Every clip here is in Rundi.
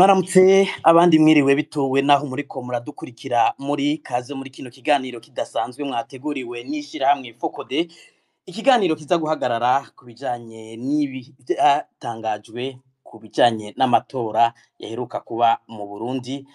Mwaramutse abandi mwiriwe bitowe naho muriko muradukurikira muri kaze muri kino kiganiro kidasanzwe mwateguriwe n'ishirahamwe Focode. Ikiganiro kiza guhagarara ku bijanye n'ibyatangajwe ku bijanye n'amatora yaheruka kuba mu Burundi.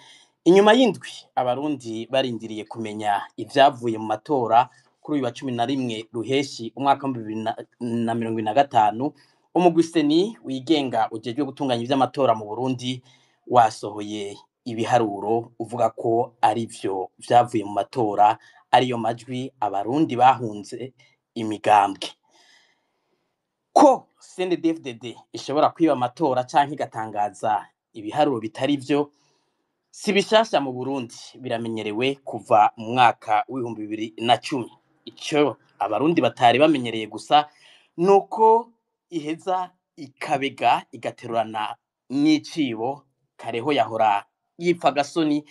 Inyuma y'indwi abarundi barindiriye kumenya ivyavuye mu matora kuri uyu wa 11 ruheshi umwaka wa 2025, umugwi seni wigenga ujejwe gutunganya ivy'amatora mu Burundi wasohoye ibiharuro uvuga ko arivyo vyavuye mu matora, ariyo majwi abarundi bahunze imigambwe. Ko CNDD-FDD ishobora kwiba amatora canke igatangaza ibiharuro bitari vyo si bishasha mu Burundi, biramenyerewe kuva mu mwaka w'2010. Ico abarundi batari bamenyereye gusa nuko iheza ikabega igaterurana n'icibo kareho yahora yipfa gasoni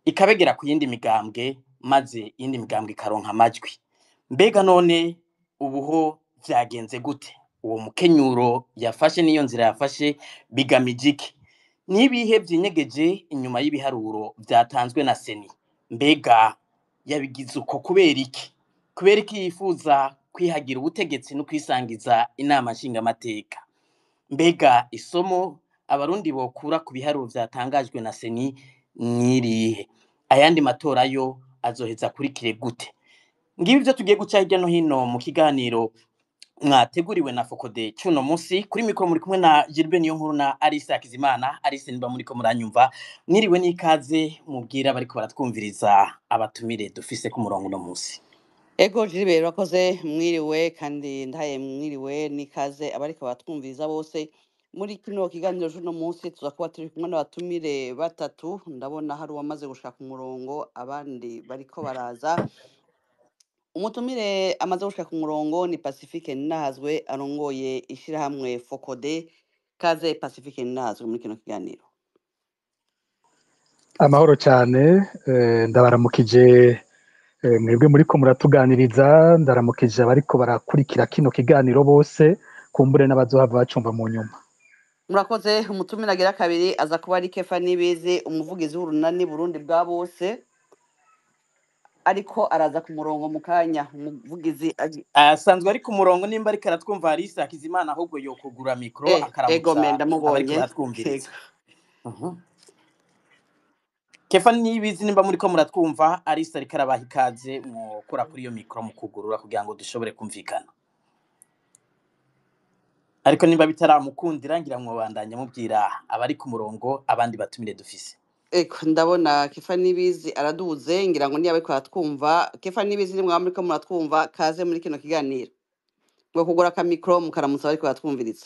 ikabegera ku yindi migambwe maze yindi migambwe ikaronka amajwi. Mbega none ubuho vyagenze gute? Uwo mukenyuro yafashe niyo nzira yafashe bigamije iki? Nibihe vyinyegeje inyuma y'ibiharuro vyatanzwe na seni? Mbega yabigize uko kubera iki? Kubera iki yifuza kwihagira ubutegetsi no kwisangiza inama nshingamateka? Mbega isomo abarundi bokura ku biharuro vyatangajwe na seni nirihe? Ayandi matora yo azoheza kurikire gute? Ngibi vyo tugiye guca hirya no hino mu kiganiro mwateguriwe na Focode cuno musi. Kuri mikoro muri kumwe na Gilbert Niyonkuru na Alice Hakizimana. Alice niba muriko muranyumva, mwiriwe n'ikaze mubwira bariko baratwumviriza abatumire dufise ku murongo no musi. Ego Gilbert urakoze, mwiriwe kandi ndaye mwiriwe n'ikaze abariko baratwumviriza bose. Muri kino kiganiro cuno musi tuza kuba turi kumwe n'abatumire batatu. Ndabona hari uwamaze gushaka umurongo, abandi bariko baraza. Umutumire amaze gushaka umurongo ni Pacifique Ninahazwe arongoye ishirahamwe Focode. Kaze Pacifique Ninahazwe muri kino kiganiro. Amahoro cyane, ndabaramukije mwebwe muriko muratuganiriza, ndaramukije abariko barakurikira kino kiganiro bose, kumbure n'abazohava bacumva mu nyuma. Murakoze. Umutumire agira kabiri aza kuba ari Kefa Nibizi, umuvugizi w'urunani Burundi bwa bose, ariko araza ku murongo mu kanya. Umuvugizi asanzwe ari ku murongo, nimba ariko aratwumva Alice Hakizimana ahubwo yokugura mikro ego akaramutsa menda mubonye. abariko baratwumviriza. Kefa Nibizi nimba muriko muratwumva, Alice ariko arabaha ikaze mukora kuri iyo mikro mu kugurura kugira ngo dushobore kumvikana. Ariko nimba bitaramukundira ngira mwobandanya mubwira abari ku murongo abandi batumire dufise. Ego ndabona Kefa Nibizi araduze, ngira ngo niba ariko aratwumva. Kefa Nibizi nimwe muriko muratwumva, kaze muri kino kiganiro. Ngo kugura ka mikro mukaramutsa bariko baratwumviriza.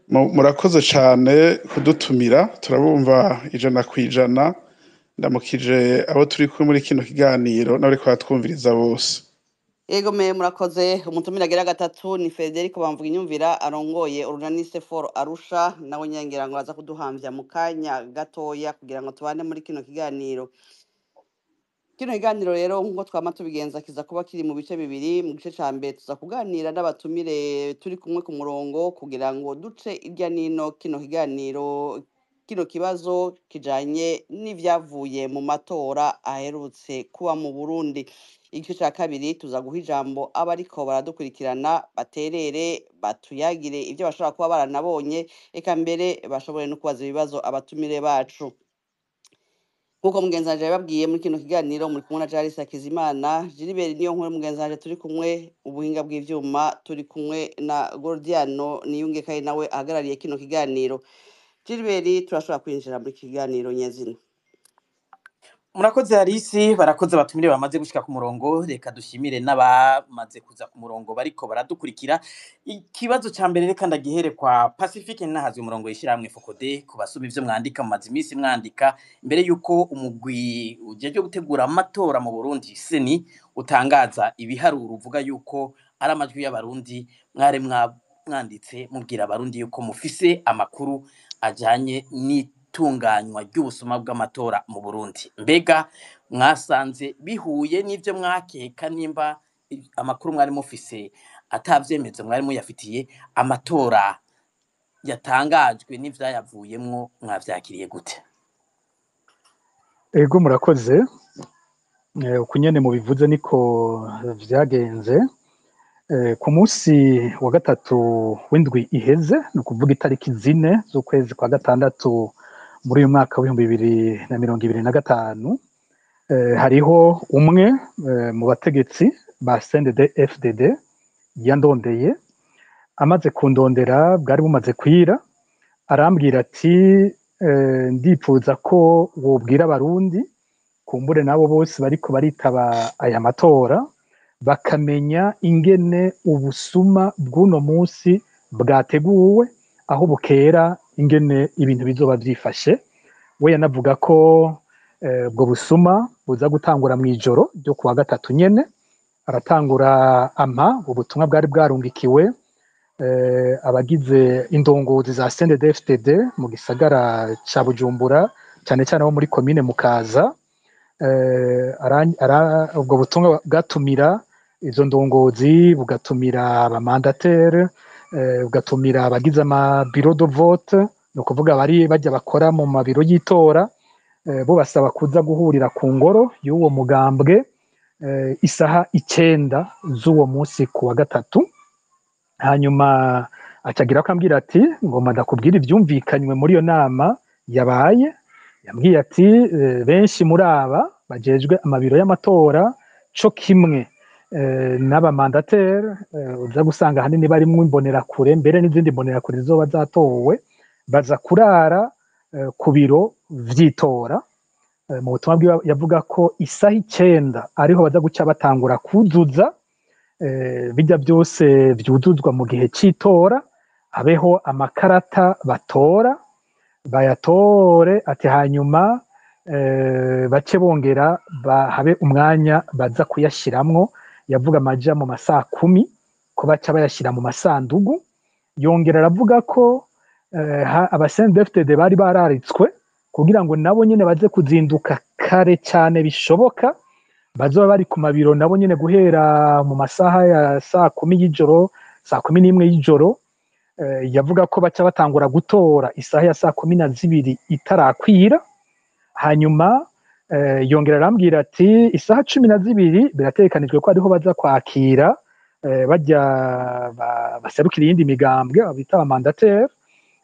Murakoze cyane kudutumira, turabumva ijana kwijana. Ndamukije abo turi kumwe muri kino kiganiro n'abariko baratwumviriza bose. Ego murakoze. Umutumire agira gatatu ni Federico Bamvuga Inyumvira arongoye urunani Sefor Arusha, nawe nyangira ngo aza kuduhamvya mu kanya gatoya kugira ngo tubane muri kino kiganiro. Kino kiganiro rero nkuko twama tubigenza kiza kuba kiri mu bice bibiri. Mu gice ca mbere tuza kuganira n'abatumire turi kumwe ku murongo kugira ngo duce irya nino kino kiganiro, kino kibazo kijanye n'ivyavuye mu matora aherutse kuba mu Burundi. Igice ca kabiri tuza guha ijambo abariko baradukurikirana baterere, batuyagire ivyo bashobora kuba baranabonye, eka mbere bashobore no kubaza ibibazo abatumire bacu. Nkuko mugenzanje yababwiye muri kino kiganiro muri kumwe na Alice Hakizimana, Gilbert Niyonkuru mugenzanje turi kumwe, ubuhinga bw'ivyuma turi kumwe na Gordiano Niyungekaye nawe ahagarariye kino kiganiro. Gilbert, turashobora kwinjira muri kiganiro nyezina. Murakoze Alice, barakoze batumire bamaze gushika ku murongo. Reka dushimire n'abamaze kuza ku murongo bariko baradukurikira. Ikibazo ca mbere reka ndagihere kwa Pacifique Ninahazwe umurongo yishirahamwe Focode. Kubasoma ivyo mwandika mumaze imisi mwandika imbere yuko umugwi ujeje gutegura amatora mu Burundi seni utangaza ibiharuro uvuga yuko ari amajwi y'abarundi, mware mwanditse mubwira abarundi yuko mufise amakuru ajanye n'itunganywa ry'ubusuma bw'amatora mu Burundi. Mbega mwasanze bihuye n'ivyo mwakeka? Nimba amakuru mwari mufise atavyemeza mwari muyafitiye, amatora yatangajwe n'ivyayavuyemwo mwavyakiriye gute? Ego murakoze. Uko nyene mubivuze niko vyagenze. Ku munsi wa gatatu w'indwi iheze, ni ukuvuga itariki 4 z'ukwezi kwa gatandatu muri uyu mwaka w'2025, hariho umwe mu bategetsi ba CNDD-FDD yandondeye. Amaze kundondera bwari bumaze kwira, arambwira ati ndipfuza ko wobwira abarundi kumbure nabo bose bariko baritaba aya matora bakamenya ingene ubusuma bw'uno munsi bwateguwe, aho bukera ingene ibintu bizoba vyifashe. We yanavuga ko ubwo busuma buza gutangura mw'ijoro ryo kuwa gatatu nyene. Aratangura ubutumwa bwari bwarungikiwe abagize indongozi za CNDD-FDD mu gisagara ca Bujumbura, cyane cyane abo muri komine Mukaza. Ubwo butumwa bwatumira izo ndongozi, bugatumira abamandateri, bugatumira abagize amabiro de vote, ni ukuvuga bari bajya bakora mu mabiro y'itora, bo basaba kuza guhurira ku ngoro y'uwo mugambwe isaha 9 z'uwo munsi ku wa gatatu. Hanyuma acagira ko ambwira ati ngomba ndakubwira ivyumvikanywe muri iyo nama yabaye. Yambwiye ati benshi muri aba bajejwe amabiro y'amatora co kimwe n'abamandateri uza gusanga hanini barimwo imbonerakure, mbere n'izindi mbonerakure zizoba zatowe, baza kurara ku biro vy'itora. Mu butumwa bwiwe yavuga ko isaha 9 ariho baza guca batangura kuzuza bijya byose vyuzuzwa mu gihe c'itora, habeho amakarata batora bayatore, ati hanyuma bace bongera habe umwanya baza kuyashiramwo. Yavuga amaja mu masaha 10 ko baca bayashira mu masandugu. Yongera aravuga ko CNDD-FDD bari bararitswe kugira ngo nabo nyene baze kuzinduka kare cyane bishoboka, bazoba bari ku mabiro nabo nyene guhera mu masaha ya saa 10 y'ijoro, saa 11 y'ijoro. Yavuga ko baca batangura gutora isaha ya saa 12 itarakwira. Hanyuma yongera arambwira ati isaha 12 biratekanijwe ko ariho baza kwakira bajya baserukira iyindi migambwe bita abamandateri,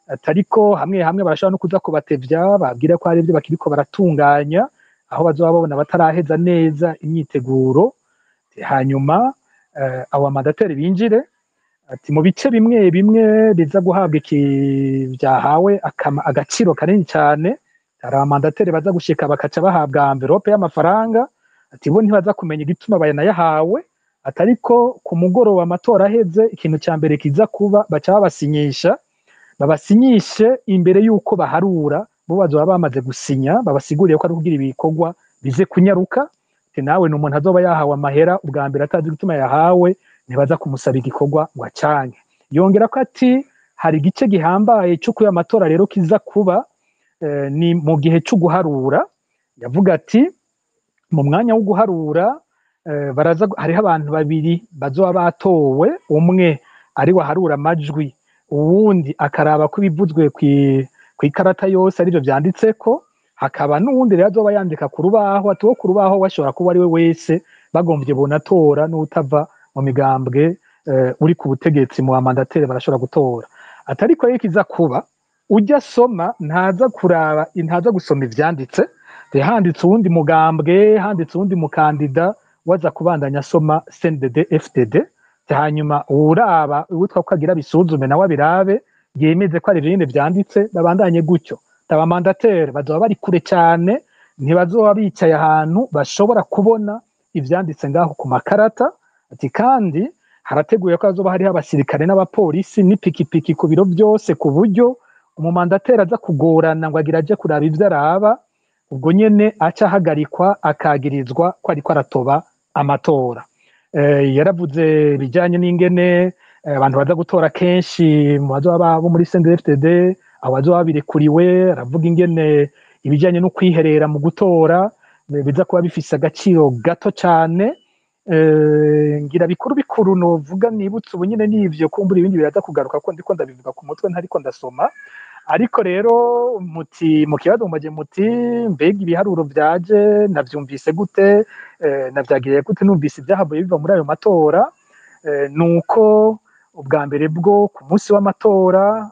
atariko hamwe hamwe barashobora no kuza kubatevya babwira ko hari ibyo bakiriko baratunganya, aho bazoba babona bataraheza neza imyiteguro. Hanyuma abo bamandateri binjire, ati mu bice bimwe bimwe biza guhabwa vyahawe agaciro kanini cyane. Hari abamandateri baza gushika bakaca bahabwa envelope y'amafaranga, ati bo ntibaza kumenya igituma bayanayahawe, atariko ku mugoroba amatora aheze ikintu cya mbere kiza kuba baca babasinyishe imbere y'uko baharura. Bo bazoba bamaze gusinya, babasiguriye ko ari kugira ibikorwa bize kunyaruka. Ati nawe ni umuntu azoba yahawe amahera ubwa mbere atazi igituma yahawe, ntibaza kumusaba igikorwa ngo acanke. Yongera ko ati hari igice gihambaye cyo kuya amatora rero kiza kuba ni mu gihe cyo guharura. Yavuga ati mu mwanya wo guharura hariho abantu babiri bazoba batowe, umwe ari waharura amajwi, uwundi akaraba ko ibivuzwe kw'ikarata yose arivyo vyanditseko. Hakaba n'uwundi rero azoba yandika ku rubaho, ati wo ku rubaho washobora kuba ari we wese bagomvye bonatora, n'utava mu migambwe uri ku butegetsi mu bamandateri barashobora gutora. Atariko rero kiza kuba ujya soma ntaza gusoma ivyanditse, handitse uwundi mugambwe, handitse uwundi mukandida, waza kubandanya asoma CNDD-FDD. Hanyuma uraba uwitwa ko agira bisuzume nawe abirabe yemeze ko ari ibintu vyanditse, babandanye gutyo. Abamandateri bazoba bari kure cyane, ntibazoba bicaye ahantu bashobora kubona ivyanditse ngaho ku makarata. Ati kandi harateguye ko hazoba hariho abasirikare n'abapolisi n'ipikipiki ku biro byose, ku buryo umumandateri aza kugorana ngo agira aje kuraba ivyo araba, ubwo nyene aca ahagarikwa akagirizwa ko ariko aratoba amatora. Yaravuze bijanye n'ingene abantu baza gutora kenshi mu bazoba bo muri CNDD-FDD, abo bazoba birekuriwe. Aravuga ingene ibijanye no kwiherera mu gutora biza kuba bifise agaciro gato cyane, ngira bikuru bikuru novuga nibutse ubu nyine n'ivyo kumbura ibindi biraza kugaruka ko ndiko ndabivuga ku mutwe ntariko ndasoma ariko rero muti mu kibazo mumaje muti mbega ibiharuro vyaje navyumvise gute navyagiriye gute numvise ibyahavuye biva muri ayo matora nuko ubwa mbere bwo ku munsi w'amatora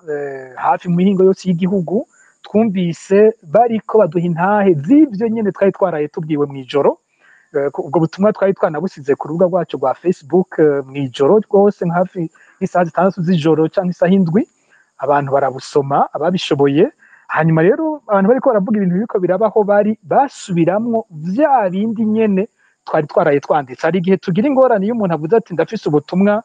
hafi mu mihingo yose y'igihugu twumvise bariko baduha intahe z'ivyo nyene twari twaraye tubwiwe mw'ijoro ubwo butumwa twari twanabusize ku rubuga rwacu rwa Facebook mw'ijoro rwose hafi isaha 6 z'ijoro cyangwa isaha 7 abantu barabusoma ababishoboye hanyuma rero abantu bariko baravuga ibintu biriko birabaho bari basubiramwo vya bindi nyene twari twaraye twanditse ari igihe tugira ingorane iyo umuntu avuze ati ndafise ubutumwa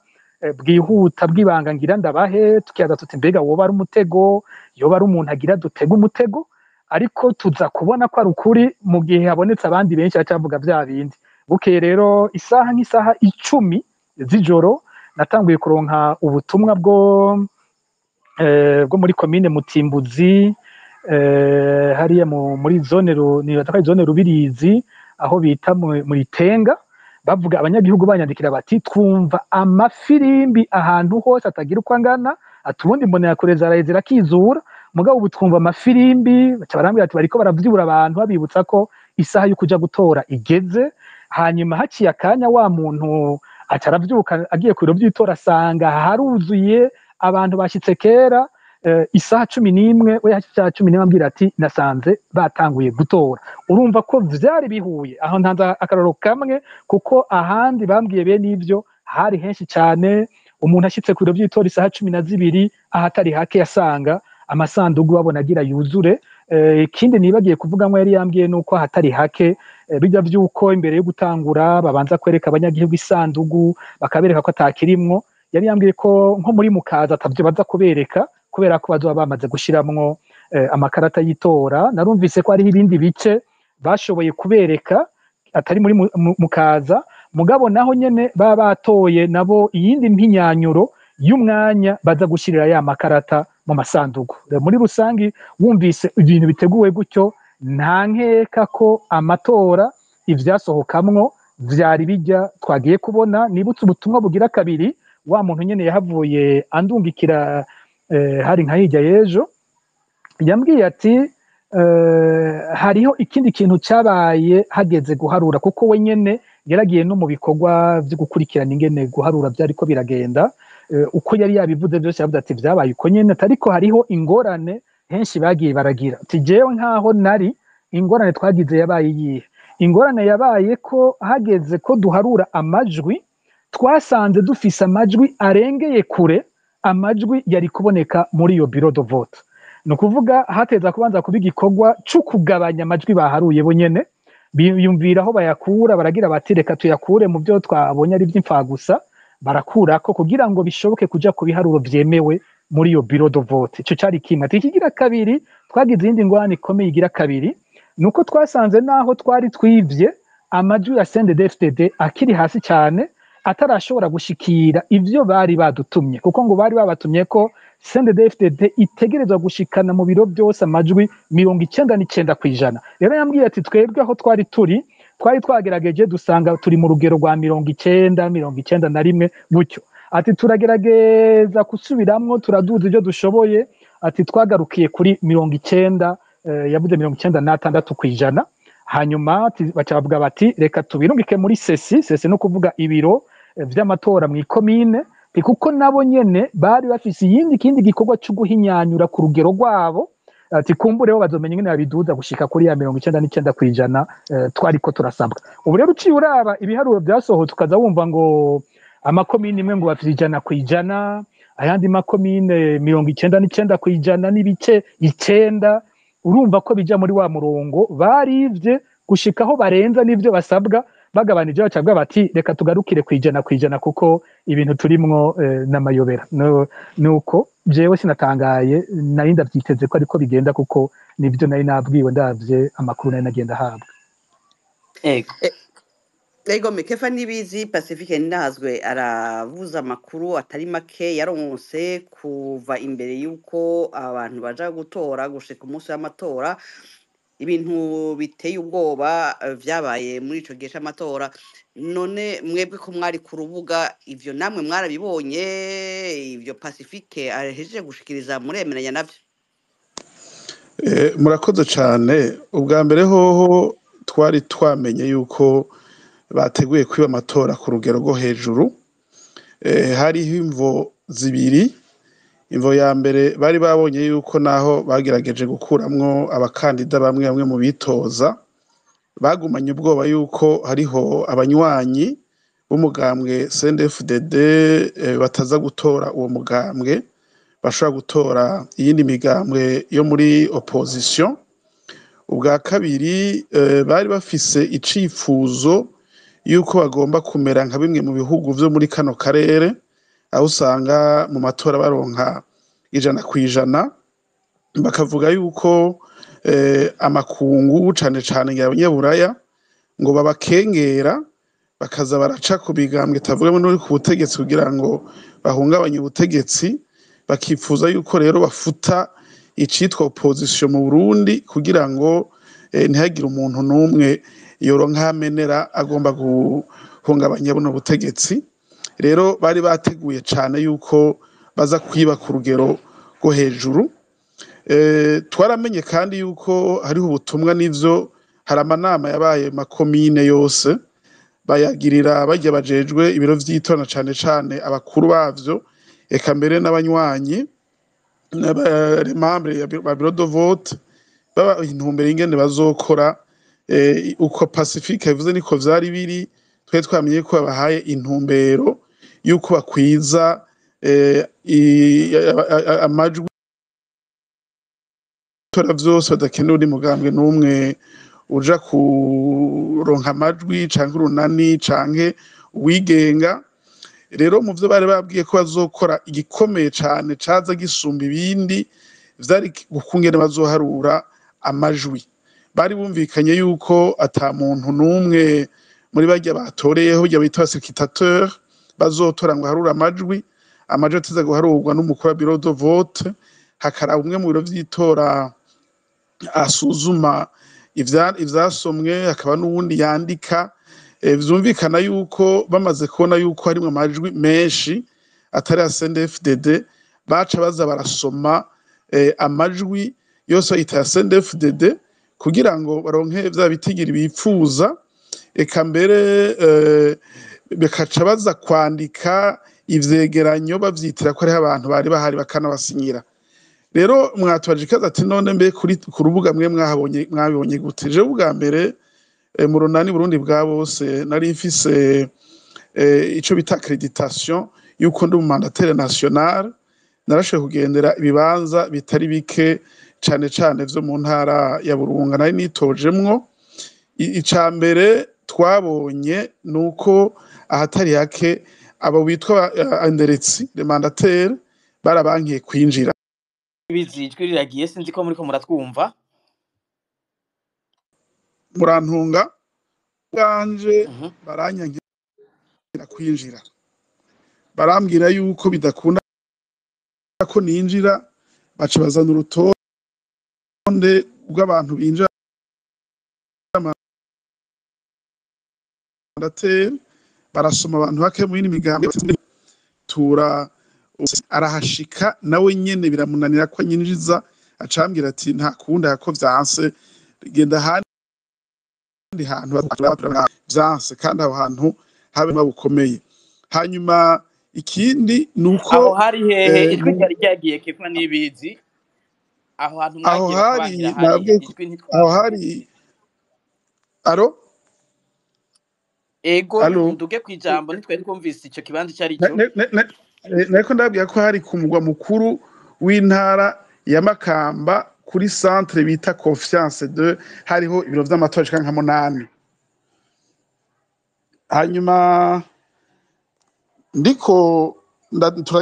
bwihuta bw'ibanga ngira ndabahe tukiyaza tuti mbega woba ari umutego yoba ari umuntu agira dutega umutego ariko tuza kubona ko ari ukuri mu gihe habonetse abandi benshi bacavuga vya bindi bukeye rero isaha nk'isaha 10 z'ijoro natanguye kuronka ubutumwa bwo muri komine Mutimbuzi hariya muri zone zone Rubirizi aho bita muri Tenga bavuga abanyagihugu banyandikira bati twumva amafirimbi ahantu hose atagira uko angana atubundi mbonera kure zaraye zirakizura mugabo ubu twumva amafirimbi barambwira ati bariko baravyibura abantu babibutsa ko isaha yo kuja gutora igeze hanyuma haciye akanya wa muntu ataravyuka agiye ku biro by'itora asanga haruzuye abantu bashitse kera isaha 11 we hashica 11 ambwira ati nasanze batanguye gutora urumva ko vyari bihuye aho ntanza akaroro kamwe kuko ahandi bambwiye bene ivyo hari henshi cyane umuntu ashitse ku biro by'itora isaha 12 ahatari hake yasanga amasandugu babona agira yuzure ikindi nibagiye kuvuga ngo yari yambwiye nuko hatari hake bijya vyuko imbere yo gutangura babanza kwereka abanyagihugu isandugu bakabereka ko atakirimwo yari yambwiye ko nko muri mukaza atavyo baza kubereka kubera ko bazoba bamaze gushiramwo amakarata y'itora narumvise ko ari ibindi bice bashoboye kubereka atari muri mukaza mugabo naho nyene baba batoye nabo iyindi mpinyanyuro y'umwanya baza gushirira ya makarata mu masandugu muri rusangi wumvise ibintu biteguwe gutyo nta nkeka ko amatora ivyasohokamwo vyari bijya twagiye kubona nibutse ubutumwa bugira kabiri wa muntu nyene yahavuye andungikira hari nka hirya y'ejo yambwiye ati hariho ikindi kintu cyabaye hageze guharura kuko we nyene yaragiye no mu bikorwa byo gukurikirana ingene guharura byariko biragenda uko yari yabivuze byose yavuze ati vyabaye uko nyene ariko hariho ingorane henshi bagiye baragira ati jewe nkaho nari ingorane twagize yabaye yihe ingorane yabaye ko hageze ko duharura amajwi twasanze dufise amajwi arengeye kure amajwi yari kuboneka muri iyo bureau de vote nukuvuga hateza kubanza kuba igikorwa cyo kugabanya amajwi baharuye bo nyene biyumvira aho bayakura baragira bati reka tuyakure mu byo twabonye ari by'imfagusa barakura ko kugira ngo bishoboke kuja ku biharuro vyemewe muri iyo bureau de vote ico cari kimwe tikigira kabiri twagize indi ngwani ikomeye igira kabiri nuko twasanze naho twari twivye amajwi ya CNDD-FDD akiri hasi cyane atarashobora gushikira ivyo bari badutumye kuko ngo bari babatumye ko CNDD-FDD itegerezwa gushikana mu biro byose amajwi 99%. Rero yambwiye ati twebwe aho twari twagerageje dusanga turi mu rugero rwa 91 gutyo. Ati turagerageza kusubiramwo turaduza ibyo dushoboye ati twagarukiye kuri 90 yavuze 96%. Hanyuma bacavuga bati reka tubirungike muri sesi no kuvuga ibiro vy'amatora mu ikomine kuko nabo nyene bari bafise kindi gikorwa cyo guhinyanyura ku rugero rwabo ati kumbureho bazomenya ingene babiduza gushika kuri ya 99% twariko turasabwa ubu rero uciye uraba ibiharuro byasohotse ukaza wumva ngo amakomine imwe ngo bafise 100%, ayandi makomine 99% n'ibice 9 urumva ko bija muri wa murongo barivye gushikaho barenza n'ivyo basabwa bagabanije bacabwa bati reka tugarukire kwijana kuko ibintu turimwo n'amayobera nuko jewe sinatangaye nari ndavyiteze ko ariko bigenda kuko nivyo nari nabwiwe ndavye amakuru nari nagenda habwa Ego Mekefa nibizi Pacifique Ndazwe aravuza amakuru atari make yaronse kuva imbere yuko abantu baja gutora gushika umunsi w'amatora ibintu biteye ubwoba vyabaye muri ico gihe c'amatora. None mwebwe ko mwari ku rubuga ivyo namwe mwarabibonye, ivyo Pacifique ahejeje gushikiriza muremeranya navyo? Murakoze cane. Ubwa mbere hoho twari twamenye yuko bateguye kwiba amatora ku rugero rwo hejuru. Hariho imvo zibiri. Imvo ya mbere bari babonye yuko naho bagerageje gukuramwo abakandida bamwe bamwe mu bitoza, bagumanye ubwoba yuko hariho abanywanyi b'umugambwe CNDD-FDD bataza gutora uwo mugambwe, bashobora gutora iyindi migambwe yo muri opposition. Ubwa kabiri bari bafise icifuzo yuko bagomba kumera nka bimwe mu bihugu vyo muri kano karere, aho usanga mu matora baronka 100%, bakavuga yuko amakungu cane cane y'abanyaburaya ngo babakengera bakaza baraca ku bigambwe tavuga n'uri ku butegetsi kugira ngo bahungabanye ubutegetsi, bakifuza yuko rero bafuta icitwa opposition mu Burundi kugira ngo ntihagire umuntu n'umwe yoronka amenera agomba guhungabanya buno butegetsi. Rero bari bateguye cane yuko baza kwiba ku rugero rwo hejuru. Twaramenye kandi yuko hariho ubutumwa n'ivyo, hari amanama yabaye makomine yose bayagirira bajya bajejwe ibiro vy'itora cane cane abakuru bavyo, eka mbere n'abanywanyi n'abamembre ba bureau de vote, baba intumbero ingene bazokora. Uko Pacifique yavuze niko vyari biri. Twe twamenye ko babahaye intumbero yuko bakwiza amajwi tora vyose, badakenera uri mugambwe n'umwe uja kuronka amajwi canke urunani canke uwigenga. Rero mu vyo bari babwiye ko bazokora igikomeye cane caza gisumba ibindi vyari gukungene bazoharura amajwi. Bari bumvikanye yuko ata muntu n'umwe muri barya batoreyeho burya bita secrétateur bazotora ngo harura amajwi ateza guharurwa n'umukuru wa bureau de vote, hakara umwe mu biro vy'itora asuzuma ivyasomwe, hakaba n'uwundi yandika. Vyumvikana yuko bamaze kubona yuko harimwo amajwi menshi atari ya CNDD-FDD, baca baza barasoma amajwi yose bayita ya CNDD-FDD kugira ngo baronke vya bitigiri bipfuza, eka mbere bakaca baza kwandika ivyegeranyo bavyitira ko ariho abantu bari bahari bakanabasinyira. Rero mwatubaje ikaze ati none mbe ku rubuga mwe mwabibonye gute? Je ubwa mbere mu runani Burundi bwa bose nari mfise ico bita accreditation yuko ndi mu mandataire national, narashoboye kugendera ibibanza bitari bike cane cane vyo mu ntara ya Burunga nari nitojemwo. Ica mbere twabonye nuko ahatari hake abo bitwa anderetsi le mandataire barabankiye kwinjira. Ibizijwi riragiye sinzi ko muriko muratwumva. Murantunga bwanje baranyangira kwinjira, barambwira yuko bidakunda ko ninjira, baca bazana urutonde rw'abantu binjira mandataire, barasoma abantu bake mu yindi migambi tura arahashika nawe nyene biramunanira ko nyinjiza, acambwira ati nta kundi yako vyanse genda handi hantu vyanse kandi aho hantu habe babukomeye. Hanyuma ikindi nuko aho hari hehe ijwi ryari ryagiye kepfa n'ibizi, aho hantu mwagiye kubangira hari ijwi ntitwa aho hari aro ego nduge kwijambo nitwe twumvise ico kibanza cyari cyo. Nako ndabwiye ko hari ku mugwa mukuru w'intara ya Makamba kuri centre bita Confiance 2, hariho ibiro vy'amatora nka 8. Hanyuma ndiko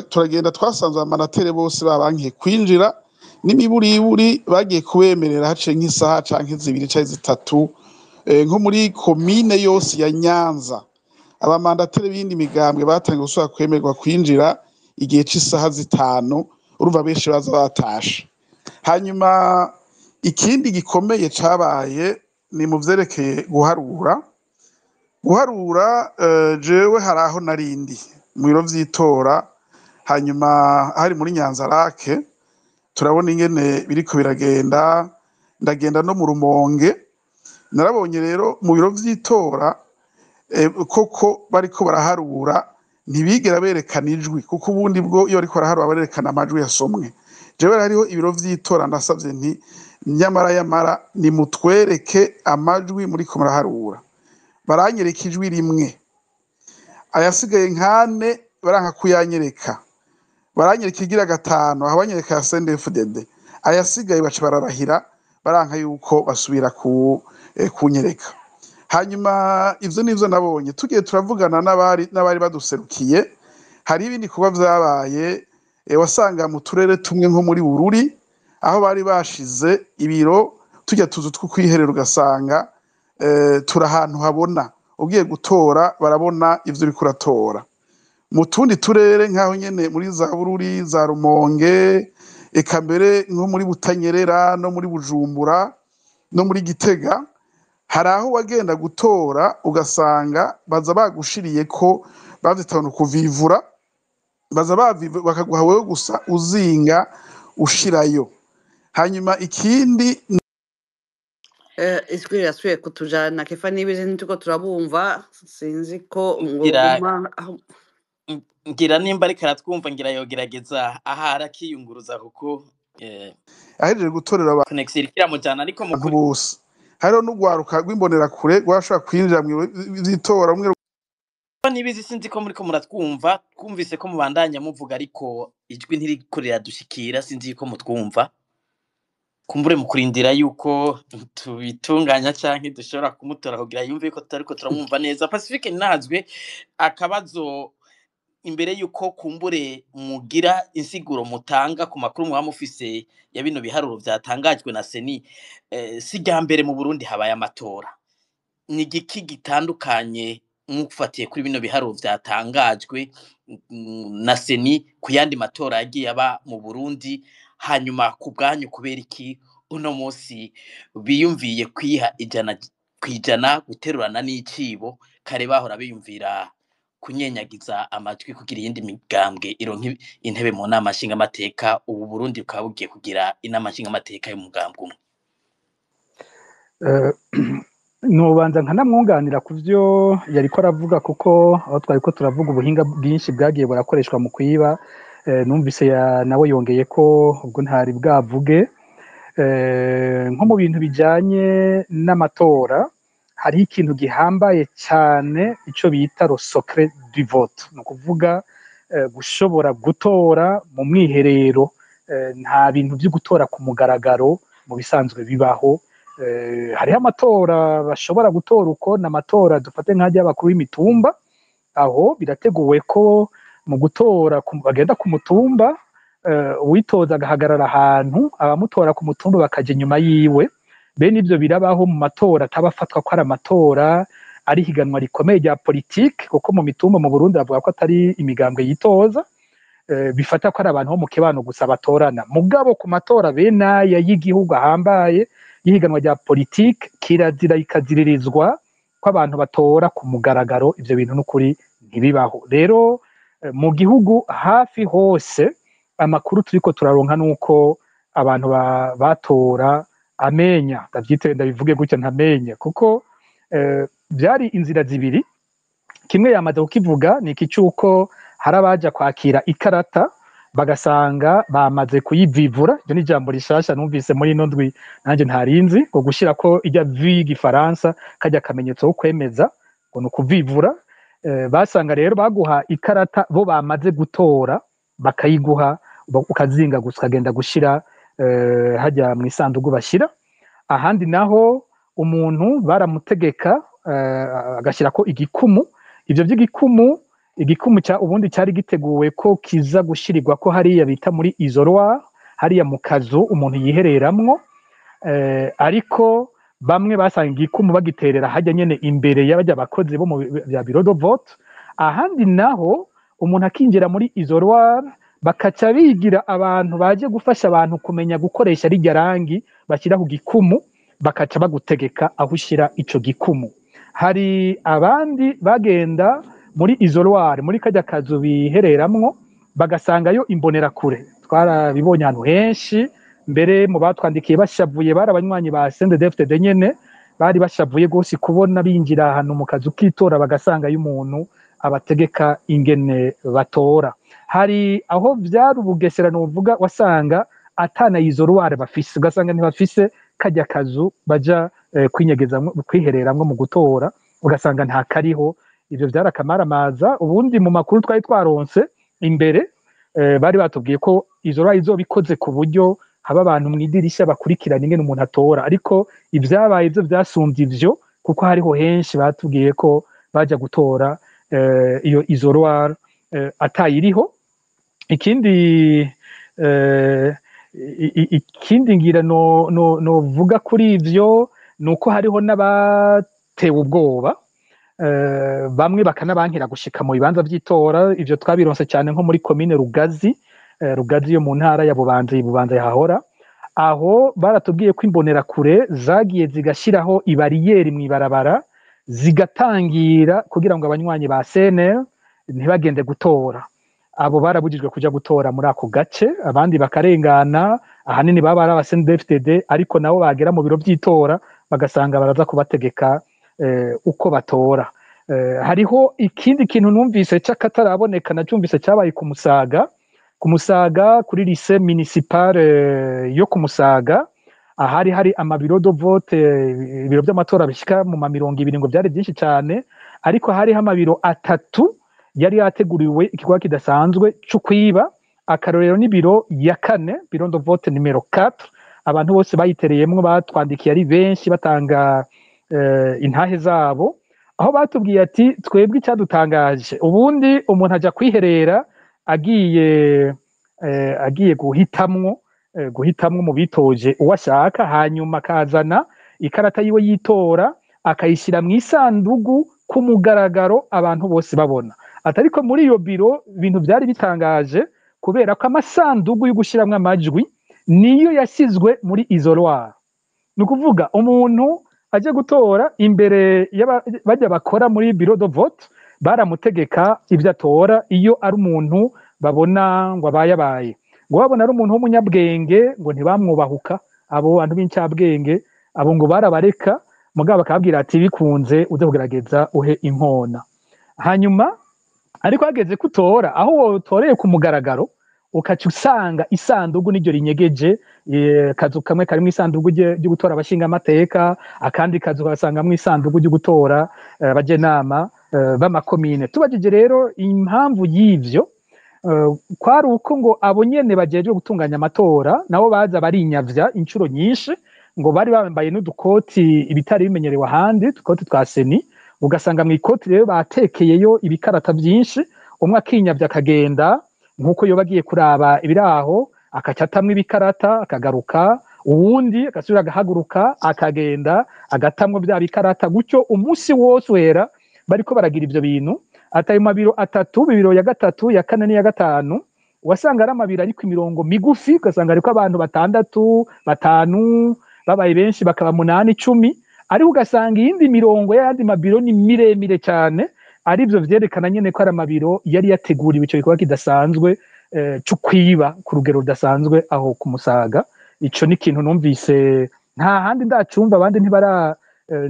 turagenda twasanze amanatere bose babankiye kwinjira, n'imiburiburi bagiye kubemerera hace nk'isaha canke 2 canke 3 nko muri komine yose ya Nyanza. Abamandatere b'indi migambwe batangiye gusubira kwemerwa kwinjira igihe c'isaha 5, urumva benshi baza batashe. Hanyuma ikindi gikomeye cabaye ni mu vyerekeye guharura jewe hari aho narindi mu biro vy'itora hanyuma hari muri Nyanzarake turabona ingene biriko biragenda ndagenda no mu Rumonge narabonye rero mu biro vy'itora koko bariko baraharura ntibigera berekana ijwi kuko ubundi bwo iyo bariko baraharura barerekana amajwi yasomwe jewe hariho ibiro vy'itora ndasavye nti nyamara nimutwereke amajwi muri ko muraharura baranyereka ijwi rimwe ayasigaye nkane baranka kuyanyereka baranyereka igira gatano aho banyereka ya CNDD-FDD ayasigaye baca bararahira baranka yuko basubira kunyereka hanyuma ivyo nivyo nabonye tugiye turavugana n'abari baduserukiye hari ibindi kuba vyabaye wasanga mu turere tumwe nko muri Bururi aho bari bashize ibiro tujya tuzu two kwiherera ugasanga turi ahantu habona ugiye gutora barabona ivyo uri kuratora mu tundi turere nk'aho nyene muri za Bururi za Rumonge eka mbere nko muri Butanyerera no muri Bujumbura no muri Gitega hari aho wagenda gutora ugasanga baza bagushiriye ko bavyitana kuvivura baza bakaguha wewe gusa uzinga ushirayo hanyuma ikindi ijwi rirasubiye kutujana Kefa n'ibizi nituko turabumva sinzi ko ngoma ngira nimba ariko aratwumva ngira yogerageza ahara kiyunguruza kuko ahejeje gutorera abantu connection kiramujana ariko mu bose hariho n'ugwaruka rw'imbonera kure rwashobora kwinjira mu zitora umwe nibizi sinzi ko muri ko muratwumva twumvise ko mubandanya muvuga ariko ijwi ntirikorera dushikira sinzi ko mutwumva kumbure mu kurindira yuko tubitunganya canke dushobora kumutora kugira yumve ko tutariko turamwumva neza Pacifique nazwe akabazo imbere yuko kumbure mugira insiguro mutanga ku makuru mwa mufise ya bino biharuro vyatangajwe na Seni sijya mbere mu Burundi habaye amatora ni giki gitandukanye mufatiye kuri bino biharuro vyatangajwe na Seni ku yandi matora yagiye aba mu Burundi hanyuma ku bwanyu kubera iki uno munsi biyumviye kwiha ijana guterurana n'icibo kare bahora biyumvira kunyenyagiza amajwi kugira iyindi migambwe ironke intebe mu nama nshinga amateka ubu Burundi bukaba bugiye kugira inama nshinga amateka y'umugambwe umwe nubanza nkanamwunganira ku byo yariko aravuga kuko aho twariko turavuga ubuhinga bwinshi bwagiye burakoreshwa mu kwiba numvise nawe yongeye ko ubwo ntari bwavuge nko mu bintu bijanye n'amatora hari ikintu gihambaye cyane ico bita le secret du vote no kuvuga gushobora gutora mu mwiherero nta bintu byo gutora ku mugaragaro mu bisanzwe bibaho hariho amatora bashobora gutora uko n'amatora dufate nk'ajy'abakuru b'imitumba aho birateguwe ko mu gutora bagenda ku mutumba uwitoza agahagarara ahantu abamutora ku mutumba bakaja inyuma yiwe bene ivyo birabaho mu matora atabafatwa ko ari amatora ari higanwa rikomeye rya politike kuko mu mitumba mu Burundi bavuga ko atari imigambwe yitoza bifata ko ari abantu bo mu kibano gusa batorana mugabo ku matora benaya y'igihugu ahambaye y'ihiganwa rya politike kirazira ikaziririzwa ko abantu batora ku mugaragaro ivyo bintu n'ukuri ntibibaho rero mu gihugu hafi hose amakuru turiko turaronka nuko abantu batora amenya ndabivuge gutya ntamenya kuko byari inzira zibiri kimwe yamaze kukivuga ni iki cyuko hari abaja kwakira ikarata bagasanga bamaze kuyivivura ibyo ni ijambo rishasha numvise muri ino ndwi nanjye ntarinzi ngo gushira ko ijya y'igifaransa kajya akamenyetso ko kwemeza ngo ni ukuvivura basanga rero baguha ikarata bo bamaze gutora bakayiguha ukazinga gusa ukagenda gushira hajya mu isanduku bashyira ahandi naho umuntu baramutegeka agashyira ko igikumu ibyo igikumu ubundi cyari giteguwe ko kiza gushirirwa ko hariya bita muri isoloir hariya mu kazu umuntu yihereramwo ariko bamwe basanga igikumu bagiterera hajya nyene imbere y'abajya abakozi bo mu bya biro de vote ahandi naho umuntu akinjira muri isoloir bakaca bigira abantu baje gufasha abantu kumenya gukoresha rirya rangi bashyira ku gikumu, bakaca bagutegeka aho ushyira ico gikumu. Hari abandi bagenda muri isoloir, muri kajya kazu bihereramwo, bagasangayo imbonerakure. Twarabibonye ahantu henshi, mbere mu batwandikiye bashavuye bari abanywanyi ba CNDD-FDD nyene, bari bashavuye gose kubona binjira ahantu mu kazu k'itora bagasangayo umuntu abategeka ingene batora. Hari aho vyari ubugesera novuga wasanga atana isoloir bafise, ugasanga ntibafise kajya kazu baja kwinyegezamwo kwihereramwo mu gutora, ugasanga nta kariho. Ivyo vyarakamaramaza. Ubundi mu makuru twari twaronse imbere bari batubwiye ko isoloir izoba ikoze ku buryo haba abantu mwidirisha bakurikirana ingene umuntu atora, ariko ivyabaye byo vyasumbye ivyo, kuko hariho henshi batubwiye ko baja gutora iyo isoloir atayiriho. Ikindi ngira no vuga kuri ivyo nuko hariho n'abatewe ubwoba, bamwe bakanabankira gushika mu bibanza vy'itora. Ivyo twabironse cyane nko muri komine Rugazi yo mu ntara ya Bubanza yahahora. Aho baratubwiye ko imbonerakure zagiye zigashiraho ibariyeri mw'ibarabara, zigatangira kugira ngo abanywanyi ba CNL ntibagende gutora. Abo barabujijwe kuja gutora muri ako gace, abandi bakarengana. Ahanini baba ari CNDD-FDD, ariko nabo bagera mu biro vy'itora bagasanga baraza kubategeka uko batora. Hariho ikindi kintu numvise c'akataraboneka nacyumvise cyabaye ku Musaga kuri lycée municipale yo ku Musaga, ahari hari amabiro de vote, ibiro by'amatora bishika mu 200 ngo byari byinshi cyane, ariko hari amabiro 3 yari yateguriwe ikigo kidasanzwe cyo kwiba. Akarorero ni biro ya 4, biro de vote numero 4. Abantu bose bayitereyemwo batwandikiye ari benshi batanga intahe zabo, aho batubwiye ati twebwe icyadutangaje ubundi umuntu aja kwiherera agiye guhitamwo mu bitoje uwashaka, hanyuma akazana ikarata yiwe yitora akayishyira mu isandugu ku mugaragaro abantu bose babona. Atariko muri iyo biro ibintu byari bitangaje, kubera ko amasandugu yo gushiramwe amajwi niyo yasizwe muri isoloir. Ni ukuvuga umuntu aje gutora imbere bajya bakora muri bureau de vote baramutegeka ibyo atora. Iyo ari umuntu babona ngo abaye ngo babona ari umuntu w'umunyabwenge ngo ntibamwubahuka, abo bantu b'incabwenge abo ngo barabareka, mugabo bakabwira ati bikunze uze kugerageza uhe inkona. Hanyuma ariko hageze kutora, aho wotoreye ku mugaragaro ukaca usanga isandugu n'iryo rinyegeje, kazu kamwe karimo isandugu ryo gutora abashinga amateka, akandi kazu kasangamwe isandugu ryo gutora abajenama b'amakomine. Tubajije rero impamvu y'ivyo, kwari uko ngo abo nyene bajeje gutunganya amatora nabo baza barinyavya incuro nyinshi, ngo bari bambaye n'udukoti ibitari bimenyerewe ahandi, udukoti twa seni. Ugasanga mu ikoti rero batekeyeyo ibikarata byinshi, umwe akinyavya akagenda nkuko yo bagiye kuraba ibiraho, akacatamwe ibikarata akagaruka, uwundi agasubira agahaguruka akagenda agatamwe bya bikarata, gutyo umunsi wose wera bariko baragira ivyo bintu. Atayo mabiro 3, bibiro ya 3, ya 4 n'iya 5, wasanga ari amabiro ariko imirongo migufi, ugasanga ariko abantu 6, 5, babaye benshi bakaba 8, 10, ariko ugasanga iyindi mirongo y'andi mabiro ni miremire cyane. Arivyo vyerekana nyene ko ari amabiro yari yateguriwe ico gikorwa kidasanzwe cyo kwiba ku rugero rudasanzwe aho ku Musaga. Ico ni ikintu numvise nta handi ndacumva, abandi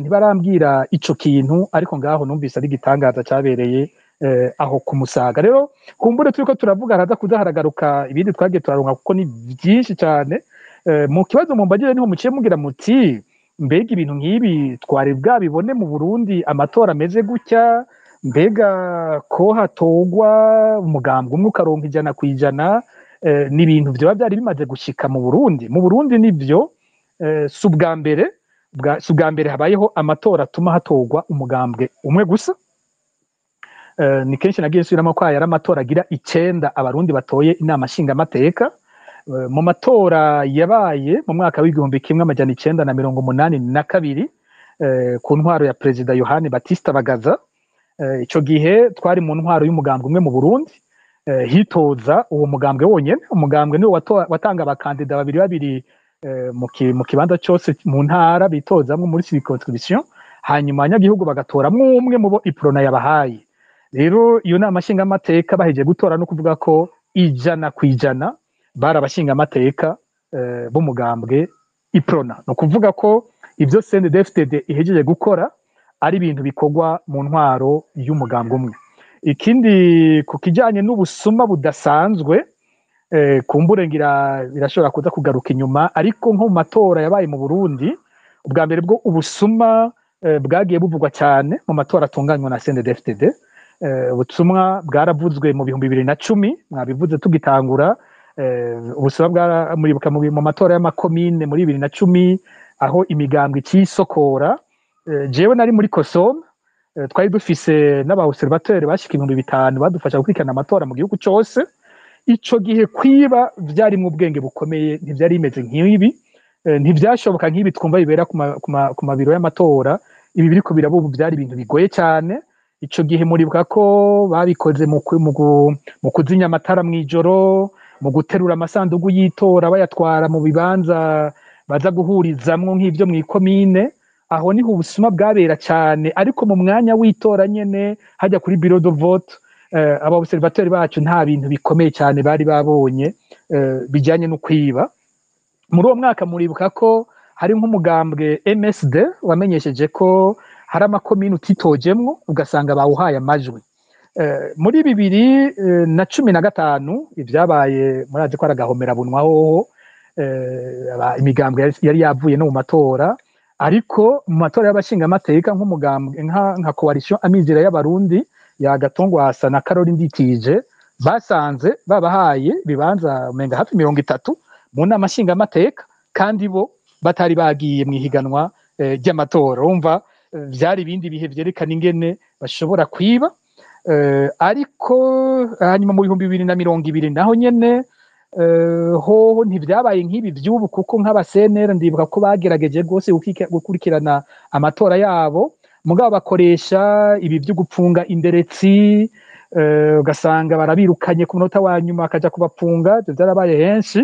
ntibarambwira ico kintu, ariko ngaho numvise ari gitangaza cyabereye aho ku Musaga. Rero kumbure turiko turavuga haraza kuzaharagaruka ibindi twagiye turaronka kuko ni byinshi cyane. Mu kibazo mumbagire niho muciye mugira muti mbega ibintu nk'ibi twari bwabibone mu Burundi amatora ameze gutya, mbega ko hatogwa umugambwe umwe ukaronka 100%, ni ibintu byoba byari bimaze gushika mu Burundi. Mu Burundi nivyo si ubwa mbere habayeho amatora atuma hatogwa umugambwe umwe gusa. Ni kenshi nagiye nsubiramo ko yari amatora agira 9 abarundi batoye inama nshinga amateka. Mu matora yabaye mu mwaka w'1982 ku ntwaro ya Perezida Yohani Batista Bagaza. Ico gihe twari mu ntwaro y'umugambwe umwe mu Burundi. hitoza uwo mugambwe wonyene. Umugambwe niwo watanga abakandida babiri mu kibanza cyose mu ntara bitozamwo muri circonscription, hanyuma abanyagihugu bagatoramwo umwe mu bo iprona yabahaye. Rero iyo nama nshingamateka bahejeje gutora no kuvuga ko 100% bari abashingamateka b'umugambwe iprona, no kuvuga ko ibyo CNDD-FDD ihejeje gukora ari ibintu bikorwa mu ntwaro y'umugambwe umwe. Ikindi ku kijanye n'ubusuma budasanzwe, kumbure ngira birashobora kuza kugaruka inyuma, ariko nko mu matora yabaye mu Burundi, ubwa mbere bwo ubusuma bwagiye buvugwa cyane mu matora atunganywa na CNDD-FDD. Ubusuma bwaravuzwe mu 2010, mwabivuze tugitangura. Ubusuma bwaramuribuka mu matora y'amakomine muri 2010, aho imigambwe cisokora. Jewe nari muri Kosome, twari dufise n'abaobservateurs bashika 5,000 badufasha gukurikirana amatora mu gihugu cyose. Ico gihe kwiba vyari mu bwenge bukomeye, ntivyari imeze nk'ibi, ntivyashoboka nk'ibi twumva bibera ku mabiro y'amatora. Ibi biriko birabubu byari ibintu bigoye cyane. Ico gihe muribuka ko babikoze mu kuzinya amatara mw'ijoro, mu guterura amasandugu y'itora bayatwara mu bibanza baza guhurizamwo nk'ivyo mw'ikomine. Aho niho ubusuma bwabera cyane, ariko mu mwanya w'itora nyene hajya kuri bureau de vote, aba observateurs bacu nta bintu bikomeye cyane bari babonye bijyanye no kwiba. Muri uwo mwaka muribuka ko hari nk'umugambwe MSD wamenyesheje ko hari amakomine utitojemwo ugasanga bawuhaye amajwi. Muri 2015 ibyabaye murazi ko aragahomera bunwa hoho, imigambwe yari yavuye no mu matora, ariko mu matora y'abashingamateka nk'umugambwe nka coalition Amizero y'Abarundi ya Gatongwasa na Caroline Nditije basanze babahaye bibanza umenga hafi 30 mu nama nshingamateka, kandi bo batari bagiye mwihiganwa ry'amatora. Umva vyari ibindi bihe vyerekana ingene bashobora kwiba. Ariko hanyuma mu 2020 naho nyene hoho ntivyabaye nk'ibi vy'ubu, kuko nk'abasenera ndibuka ko bagerageje rwose gukurikirana amatora yabo, mugabo bakoresha ibi vyo gupfunga inderetsi, ugasanga barabirukanye ku munota wa nyuma akaja kubapfunga. Vyarabaye henshi.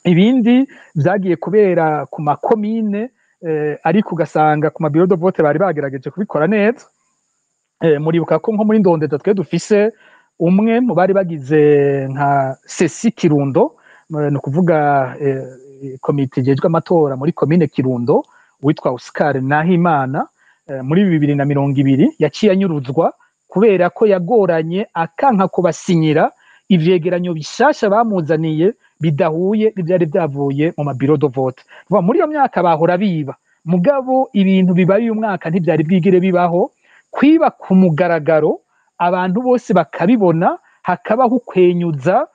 Ibindi vyagiye kubera ku makomine, ariko ugasanga ku mabiro de vote bari bagerageje kubikora neza. Muribuka ko nko muri Ndondeza twe dufise umwe mu bari bagize nka Sesi Kirundo, no kuvuga komite ijejwe amatora muri komine Kirundo, witwa Oscar Nahimana. Muri 2020 yaciye anyuruzwa kubera ko yagoranye akanka kubasinyira ivyegeranyo bishasha bamuzaniye bidahuye n'ivyari byavuye mu mabiro de vote. Muri iyo myaka bahora biba, mugabo ibintu bibaye uyu mwaka ntivyari bwigire bibaho. Kwiba ku mugaragaro, abantu bose bakabibona, hakabaho ukwenyuza,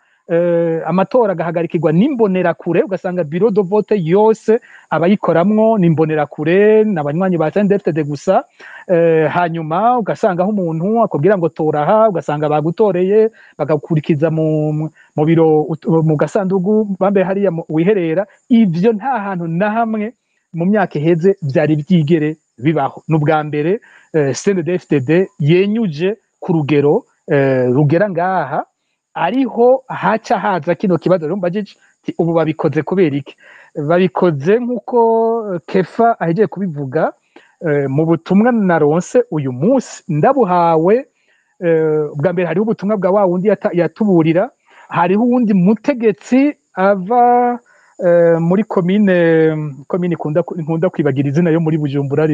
amatora agahagarikirwa n'imbonerakure, ugasanga biro de vote yose abayikoramwo n'imbonerakure n'abanywanyi ba CNDD-FDD gusa. Hanyuma ugasangaho umuntu akubwira ngo toraha, ugasanga bagutoreye bagakurikiza mu biro mu gasandugu bambe hariya wiherera. Ivyo nta hantu na hamwe mu myaka iheze vyari byigere bibaho. N'ubwa mbere CNDD-FDD yenyuje ku rugero rugera ngaha, ariho haca haza kino kibazo rero mbajije ubu babikoze kubera iki. Babikoze nk'uko Kefa ahejeje kubivuga mu butumwa naronse uyu munsi ndabuhawe. Bwa mbere hariho ubutumwa bwa wa wundi yatuburira, hariho uwundi mutegetsi ava muri komine nkunda kwibagira izina yo muri Bujumbura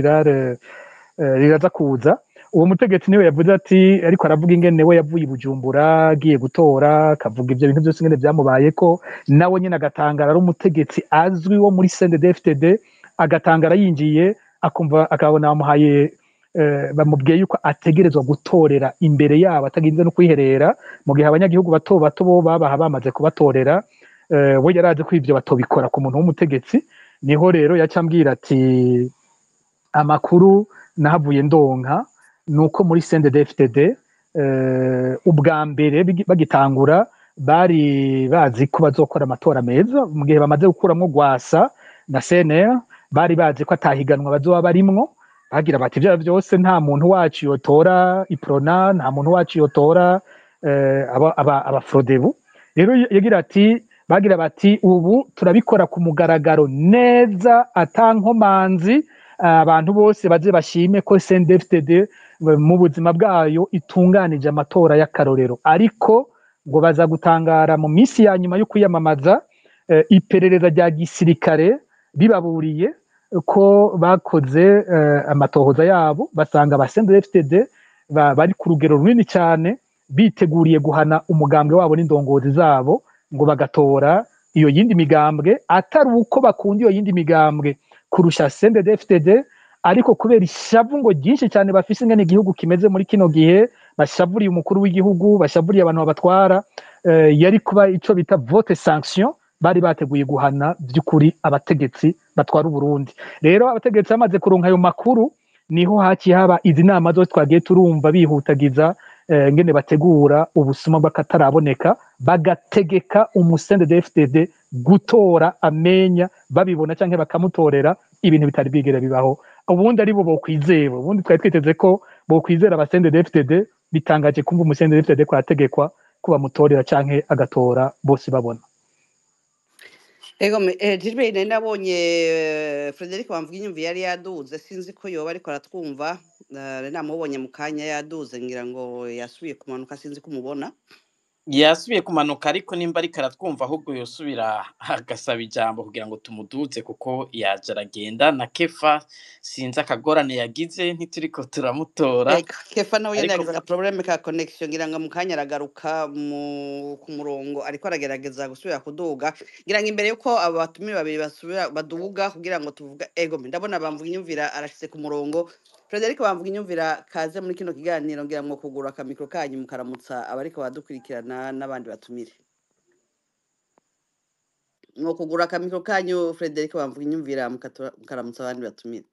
riraza kuza. Uwo mutegetsi niwe yavuze ati, ariko aravuga ingene we yavuye i Bujumbura agiye gutora, akavuga ivyo bintu byose ingene byamubaye ko nawe nyene agatangara ari umutegetsi azwi wo muri CNDD-FDD, agatangara yinjiye akumva akabona bamuhaye bamubwiye yuko ategerezwa gutorera imbere yabo ataginze no kwiherera, mu gihe abanyagihugu bato bato bo babaha bamaze kubatorera. We yarazi ko ivyo batobikora ku muntu w'umutegetsi. Niho rero yacambwira ati amakuru nahavuye ndonka nuko muri CNDD-FDD ubwa mbere bagitangura bari bazi ko bazokora amatora meza. Mu gihe bamaze gukuramwo Gwasa na CNL bari bazi ko atahiganwa bazoba barimwo, bagira bati ivyo byose nta muntu wacu yotora iprona, nta muntu wacu yotora aba Frodebu rero yagira ati bagira bati ubu turabikora ku mugaragaro neza atankomanzi abantu bose baze bashime ko CNDD-FDD mu buzima bwayo itunganije amatora y'akarorero ariko ngo baza gutangara mu minsi ya nyuma yo kwiyamamaza iperereza rya gisirikare bibaburiye ko bakoze amatohoza yabo basanga aba CNDD-FDD bari ku rugero runini cyane biteguriye guhana umugambwe wabo n'indongozi zabo ngo bagatora iyo yindi migambwe atari uko bakunda iyo yindi migambwe kurusha CNDD-FDD ariko kubera ishavu ngo ryinshi cyane bafise ingene igihugu kimeze muri kino gihe bashavuriye umukuru w'igihugu bashavuriye abantu babatwara yari kuba ico bita vote sanction bari bateguye guhana by'ukuri abategetsi batwara Uburundi rero abategetsi bamaze kuronka ayo makuru niho haciye haba izi nama zose twagiye turumva bihutagiza ngene bategura ubusuma bakataraboneka bagategeka CNDD-FDD gutora amenya babibona canke bakamutorera ibintu bitari bigera bibaho ubundi ari bo bokwizera ubundi twari twiteze ko bokwizera aba CNDD-FDD bitangaje kumva CNDD-FDD ko ategekwa kuba mutorera canke agatora bose babona Ego Gilbert nabonye Frederic Bamvuginyumvi yari yaduze sinzi ko yoba ariko aratwumva namubonye mu kanya yaduze ngira ngo yasubiye kumanuka sinzi kumubona yasubiye kumanuka ariko nimba ariko aratwumva ahubwo yosubira agasaba ijambo kugira ngo tumuduze kuko yaje aragenda na Kefa sinzi akagorane yagize ntituriko turamutora Kefa nawe yari yagize problème ka connection ngira ngo mu kanya aragaruka ku murongo ariko aragerageza gusubira kuduga ngira ngo imbere yuko abatumire babiri basubira baduga kugira ngo tuvuga ego ndabona Bamvuginyumvira arashitse ku murongo Frederic Bamvuginyumvira kaze muri kino kiganiro ngira ngo kugura akamikro kanyu mukaramutsa abariko badukurikirana n'abandi batumire no kugura akamikro kanyu Frederic Bamvuginyumvira mukaramutsa abandi batumire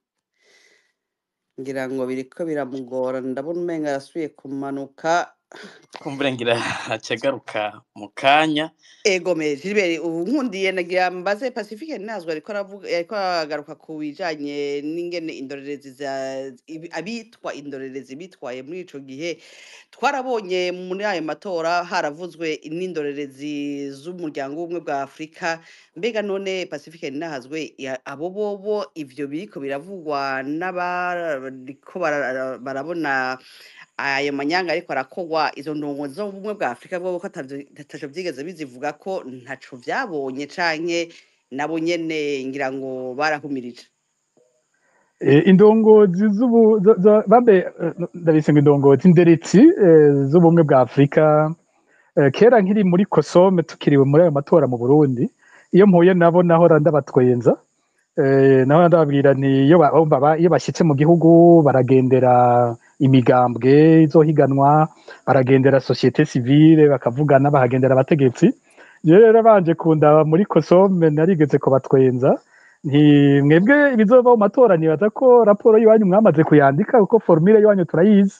ngira ngo biriko biramugora ndabona umenga yasubiye kumanuka kumbure ngira acagaruka mu kanya ego Gilbert ubu nkundiye nagira mbaze Pacifique nazwe ariko aravuga ariko agaruka ku bijanye n'ingene indorerezi abitwa indorerezi bitwaye muri ico gihe twarabonye muri ayo matora haravuzwe n'indorerezi z'umuryango w'ubumwe bwa Afrika mbega none Pacifique nahazwe abo bobo ivyo biriko biravugwa n'abariko barabona ayo manyanga ariko arakogwa izo ndongo zo bumwe bwa Afrika bwo ko atajo byigeze bizivuga ko ntaco vyabonye canke nabo nyene ngira ngo barahumirije indongozi babe ndabisenga indongozi nderetsi z'ubumwe bwa Afrika kera nkiri muri Kosome tukiriwe muri ayo matora mu Burundi iyo mpuye nabo naho randabatwenza naho ndababwira ni iyo bashyitse mu gihugu baragendera imigambwe izohiganwa baragendera societe civile bakavugana bahagendera abategetsi rero banje kundaba muri Kosome narigeze ko batwenza nti mwebwe ibizoba mu matora nibaza ko raporo yiwanyu mwamaze kuyandika uko formule yiwanyu turayizi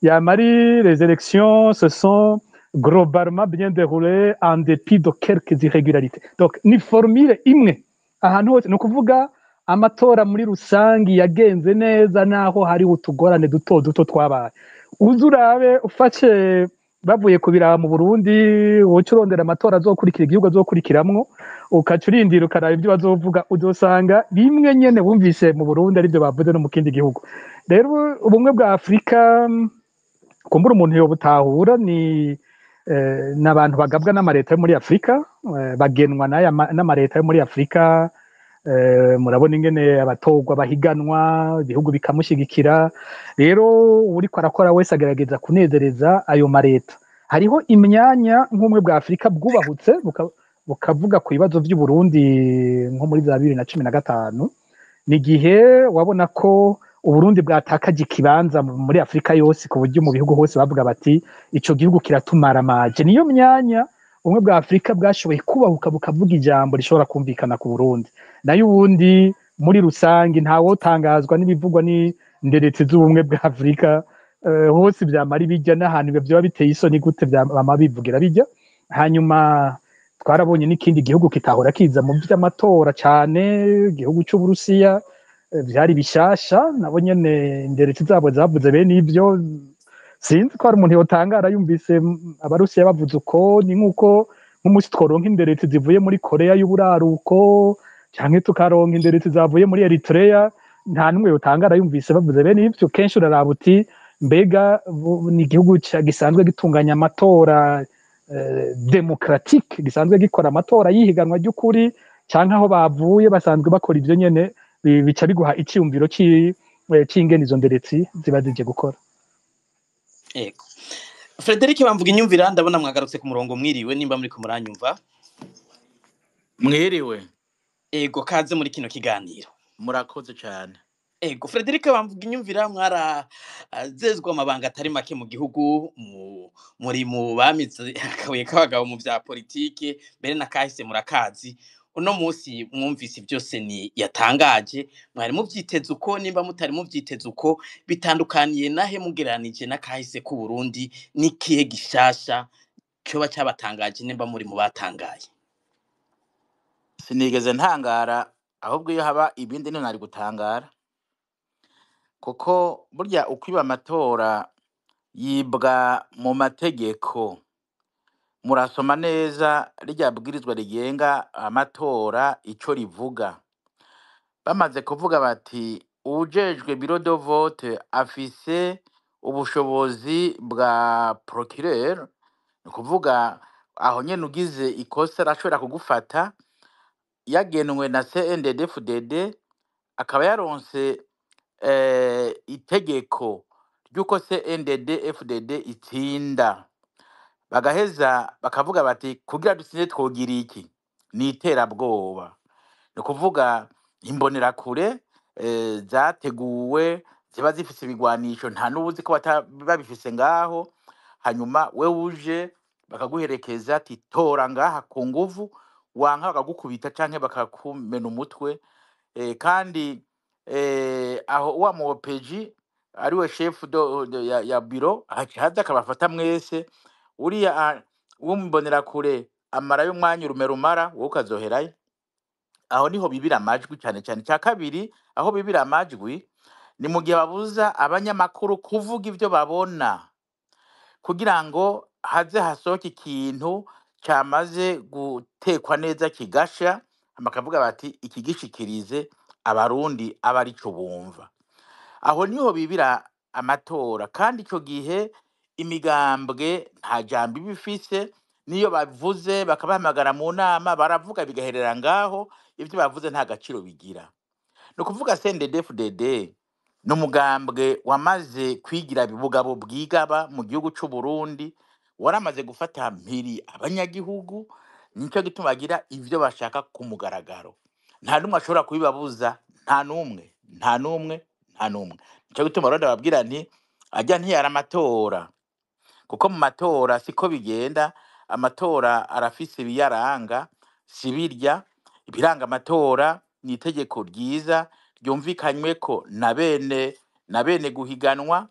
yamari les élections se sont globalement bien déroulées en dépit de quelques irrégularités donc ni formule imwe ahantu hose no kuvuga amatora muri rusangi yagenze neza naho hari utugorane duto twabaye uzurabe ufashe bavuye kubiraba mu Burundi ucurondera amatora azokurikira igihugu azokurikiramwo ukacurindira ukaraba ibyo bazovuga uzosanga bimwe nyene bumvise mu Burundi ari byo bavuze no mu kindi gihugu rero ubumwe bwa Afrika kumbura umuntu yo butahura ni n'abantu bagabwa n'amareta yo muri Afrika bagenwa n'amareta yo muri Afrika murabona ingene abatogwa bahiganwa ibihugu bikamushigikira rero uri kwarakora wese agerageza kunezereza ayo mareta hariho imyanya nk'umwe bwa Afrika bwubahutse bukavuga ku bibazo by'u Burundi nko muri za 2015 ni gihe wabona ko Uburundi bwatakaje ikibanza muri Afrika yose ku buryo mu bihugu hose bavuga bati ico gihugu kiratumara maje niyo myanya umwe bwa Afrika bwashoboye kubahuka bukavuga ijambo rishobora kumvikana ku Burundi nayo ubundi muri rusangi ntawo tangazwa n'ibivugwa ni nderetse z'ubumwe bwa Afrika hose byamari bijya n'ahantu byo biteye isoni gute byama bivugira bijya hanyuma twarabonye n'ikindi gihugu kitahora kiza mu by'amatora cyane igihugu cy'u Burusiya byari bishasha nabo nyene nderetse zabo zavuze bene ibyo sinzi ko hari umuntu yotangara yumvise abarusiya bavuze uko. Ni nk'uko nk'umunsi tworonka inderetsi zivuye muri koreya y'uburaruko canke tukaronka inderetsi zavuye muri eritrea, nta n'umwe yotangara yumvise bavuze bene ivyo. Kenshi uraraba uti mbega ni igihugu gisanzwe gitunganya amatora demokratique, gisanzwe gikora amatora yihiganwa ry'ukuri, canke aho bavuye basanzwe bakora ivyo nyene, bica biguha iciyumviro c'ingene izo nderetsi ziba zije gukora. Ego. Frederic bamvuga inyumvira, ndabona mwagarutse ku murongo. Mwiriwe nimba muri ko muranyumva? Mwiriwe. Ego, kaze muri kino kiganiro. Murakoze cyane. Ego, Frederic bamvuga inyumvira, mwarazezwa amabanga atari make mu gihugu, muri mu bamize akabuye k'abagabo mu vya politike, mbere na kahise murakazi. Uno musi mwumvise byose ni yatangaje, mwari muvyiteze uko? Nimba mutari muvyiteze uko, bitandukaniye nahe mugeranije na kahise ku Burundi? Nikihe gishasha cyoba cyabatangaje nimba muri mu batangaye? Sinigeze ntangara, ahubwo iyo haba ibindi ntari gutangara, kuko burya ukwiba amatora yibwa mu mategeko. Murasoma neza rya bwirizwa rigenga amatora ico rivuga. Bamaze kuvuga bati ujejwe biro de vote afise ubushobozi bwa procureur, ni kuvuga aho nyene ugize ikosa arashobora kugufata, yagenwe na CNDD-FDD, akaba yaronse itegeko ry'uko CNDD-FDD itsinda, bagaheza bakavuga bati kugira dutsinde twogira iki? Ni iterabwoba. Ni kuvuga imbonerakure zateguwe, ziba zifise ibigwanisho, nta n'ubuzi ko babifise ngaho, hanyuma we uje bakaguherekeza ati tora ngaha ku nguvu, wanka bakagukubita canke bakakumena umutwe. Kandi aho wa muopeji ariwe chef ya biro haza akabafata mwese, uriya w'umbonerakure amarayo umwanya urume rumara, wowe ukazoherayo. Aho niho bibira amajwi cyane cyane. Cya kabiri, aho bibira amajwi ni mu gihe babuza abanyamakuru kuvuga ivyo babona, kugira ngo haze hasohoke ikintu cyamaze gutekwa neza kigasha, bakavuga bati ikigishikirize abarundi aba arico bumva. Aho niho bibira amatora, kandi ico gihe imigambwe nta jambo bifise, niyo bavuze bakabahamagara mu nama baravuga bigaherera ngaho, ivyo bavuze nta gaciro bigira. No kuvuga CNDD-FDD no mugambwe wamaze kwigira bibugabo bwigaba mu gihugu c'u Burundi, waramaze gufata mpiri abanyagihugu, nico gituma bagira ivyo bashaka ku mugaragaro. Nta numwe ashobora kubibabuza, nta numwe. Nico gituma rero babwira nti ajya ntiyara amatora, kuko mu matora siko bigenda. Amatora arafise ibiyaranga, sibirya. Ibiranga amatora ni itegeko ryiza ryumvikanyweko na bene guhiganwa.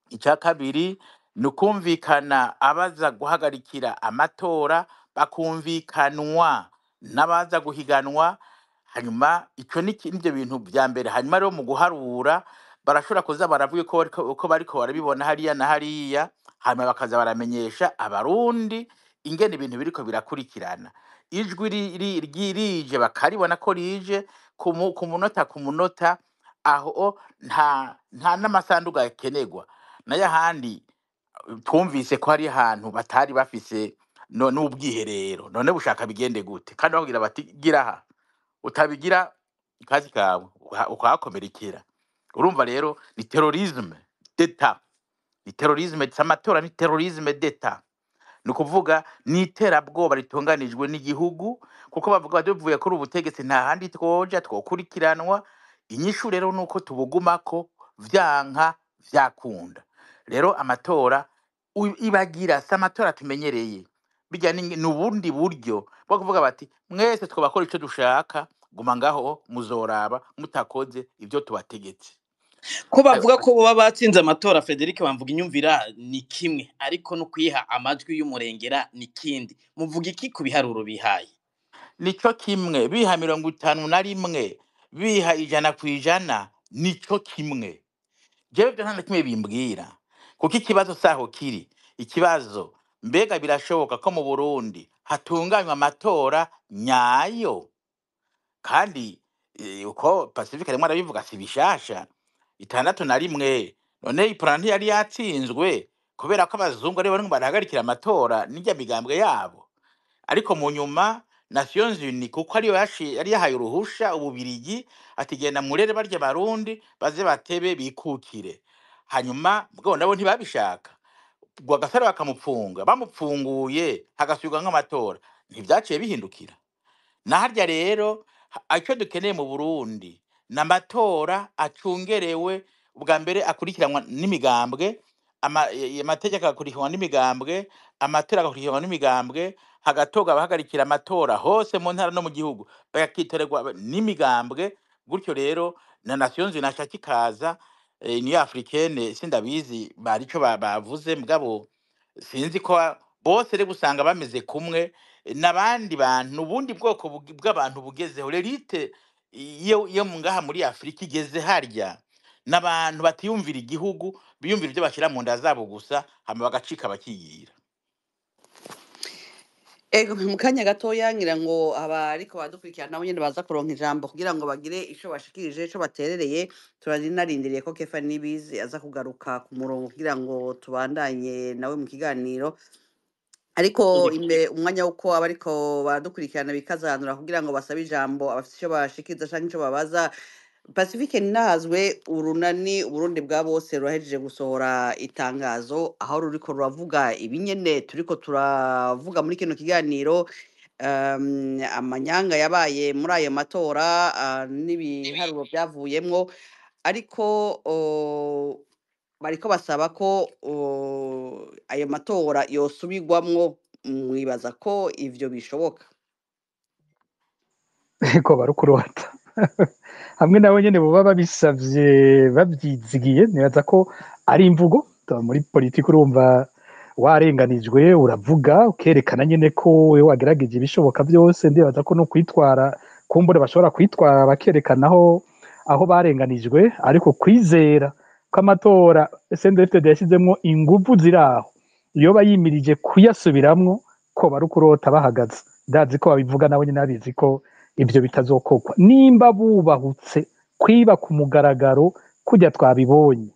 Icya kabiri ni ukumvikana abaza guhagarikira amatora, bakumvikanwa n'abaza guhiganwa. Hanyuma ico nivyo bintu vya mbere. Hanyuma rero mu guharura barashobora kuza baravuga ko bariko barabibona hariya na hariya, hanyuma bakaza baramenyesha abarundi ingene ibintu biriko birakurikirana. Ijwi rije bakaribona ko rije ku munota, aho nta n'amasanduku akenerwa. Nayo ahandi twumvise ko hari ahantu batari bafise n'ubwiherero, none bushaka bigende gute? Kandi bavugira bati gira aha, utabigira ikazi kawe ukahakomerekera. Urumva rero ni terrorisme d'etat, ni terrorisme amatora, ni terrorisme d'etat. Ni kuvuga ni iterabwoba ritunganijwe n'igihugu, kuko bavuga bavuye kuri ubutegetsi nta handi twoja twokurikiranwa. Inyishu rero nuko tubugumako vyanka vyakunda. Rero amatora ibagira si amatora tumenyereye, bijya ni ubundi buryo bwo kuvuga bati mwese twabakora ico dushaka, guma ngaho muzoraba mutakoze ivyo tubategetse. Ko bavuga ko baba batsinze amatora, Frederic bamvuga inyumvira ni kimwe, ariko no kwiha amajwi y'umurengera ni kindi. Muvuga iki ku biharuro bihaye? Nico kimwe, biha 51, biha 100%, nico kimwe. Jewe nta na kimwe bimbwira, kuko ikibazo saho kiri. Ikibazo mbega birashoboka ko mu Burundi hatunganywa amatora nyayo, kandi uko Pacifique arimo arabivuga si bishasha. 61 none iprana ntiyari yatsinzwe kubera ko abazungu ari bo barahagarikira amatora n'ijya migambwe yabo, ariko mu nyuma Nations Unies kuko ariyo yari yahaye uruhusha Ububirigi ati genda murere barya Barundi baze batebe bikukire, hanyuma bwo nabo ntibabishaka Rwagasore bakamupfunga, bamupfunguye hagasubirwa nk'amatora, ntivyaciye bihindukira. Naharya rero icyo dukeneye mu Burundi n'amatora acungerewe, ubwa mbere akurikiranwa n'imigambwe, amategeko akurikiranwa n'imigambwe, amatora agakurikiranwa n'imigambwe, hagatoga abahagarikira amatora hose mu ntara no mu gihugu bagakitorerwa n'imigambwe. Gutyo rero na Nations Unies nashaka ikaza Union Africaine sindabizi bari cyo bavuze, mugabo sinzi ko bose rero gusanga bameze kumwe n'abandi bantu, ubundi bwoko bw'abantu bugezeho. L'elite yo ngaha muri Afrika igeze harya n'abantu batiyumvira igihugu, biyumvira ibyo bashyira mu nda zabo gusa, hama bagacika bakigira. Ego mu kanya gatoya ngira ngo abariko badukurikirana nabo nyene baza kuronka ijambo kugira ngo bagire ico bashikirije, ico baterereye. Turanarindiriye ko Kefa Nibizi aza kugaruka ku murongo kugira ngo tubandanye nawe mu kiganiro, ariko imbere umwanya wuko abariko badukurikirana bikazanura kugira ngo basabe ijambo, abafite ico bashikiriza canke ico babaza. Pacifique Ninahazwe, urunani Uburundi bwa bose rurahejeje gusohora itangazo aho ruriko ruravuga ibinyene turiko turavuga muri kino kiganiro, amanyanga yabaye muri ayo matora n'ibiharuro byavuyemwo, ariko bariko basaba ko ayo matora yosubirwamwo. Mwibaza ko ivyo bishoboka? ko barukurota hamwe nabo nyene boba babisavye babyizigiye, nibaza ko ari imvugo muri politiki. Urumva warenganijwe uravuga ukerekana nyene ko wewe wagerageje ibishoboka byose, ndibaza ko no kwitwara kumbure bashobora kwitwara bakerekanaho aho barenganijwe, ariko kwizera ko amatora SNDFDD yashizemwo inguvu ziraho iyo bayimirije kuyasubiramwo ko barukurota bahagaze. Ndazi ko babivuga nabo nyene abizi ko ibyo bitazokogwa nimba bubahutse kwiba ku mugaragaro kujya twabibonye.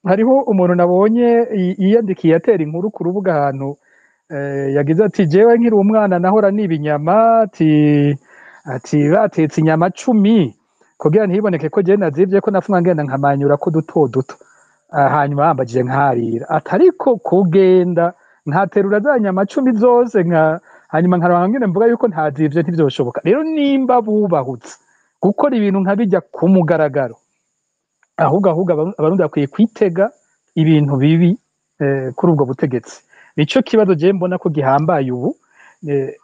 Hariho umuntu nabonye yiyandikiye atera inkuru ku rubuga ahantu yagize ati jewe nkiri umwana nahora niba inyama, ati batetse inyama 10 kugira ntiboneke ko je nazivye ko nafunga ngenda nkamanyura ko duto duto, hanyuma bambagije nkarira. Atariko kugenda nkaterura za nyama 10 zose hanyuma nkarangire mvuga yuko ntazivye ntivyoshoboka. Rero nimba bubahutse gukora ibintu nkabijya ku mugaragaro, ahubwo abarundi bakwiye kwitega ibintu bibi kuri ubwo butegetsi. Nico kibazo je mbona ko gihambaye ubu,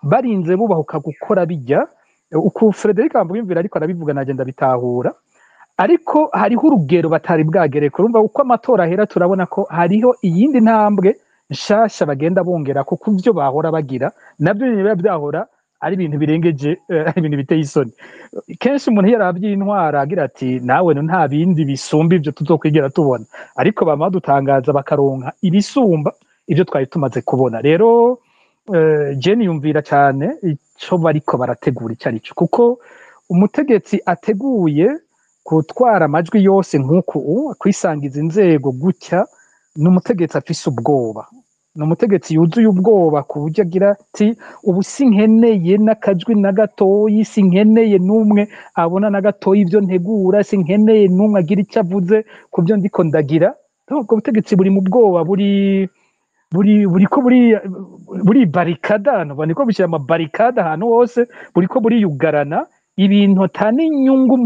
barinze bubahuka gukora bijya uko Frederic Ambwimvira ariko arabivuga nagenda bitahura, ariko hariho urugero batari bwagereka. Urumva uko amatora ahera turabona ko hariho iyindi ntambwe nshasha bagenda bongera ko kuvyo bahora bagira, nabyo biba byahora ari ibintu birengeje, ibintu biteye isoni. Kenshi umuntu yarabye intwara agira ati nawe nta bindi bisumba ibyo tuzokwigera tubona, ariko bama dutangaza bakaronka ibisumba ibyo twari tumaze kubona. Rero je niyumvira cyane ico bariko barategura icari cyo, kuko umutegetsi ateguye kutwara amajwi yose nk'uku kwisangiza inzego gutya, n'umutegetsi afise ubwoba, n'umutegetsi yuzuye ubwoba ku buryo agira ati ubu sinkeneye n'akajwi na gatoyi, sinkeneye n'umwe abona na gatoyi ibyo ntegura, sinkeneye n'umwe agira icyo avuze ku byo ndiko ndagira. Ubwo butegetsi buri mu bwoba, buri barikada, niko bushyira amabarikada ahantu hose, buriko buriyugarana ibintu atani inyungu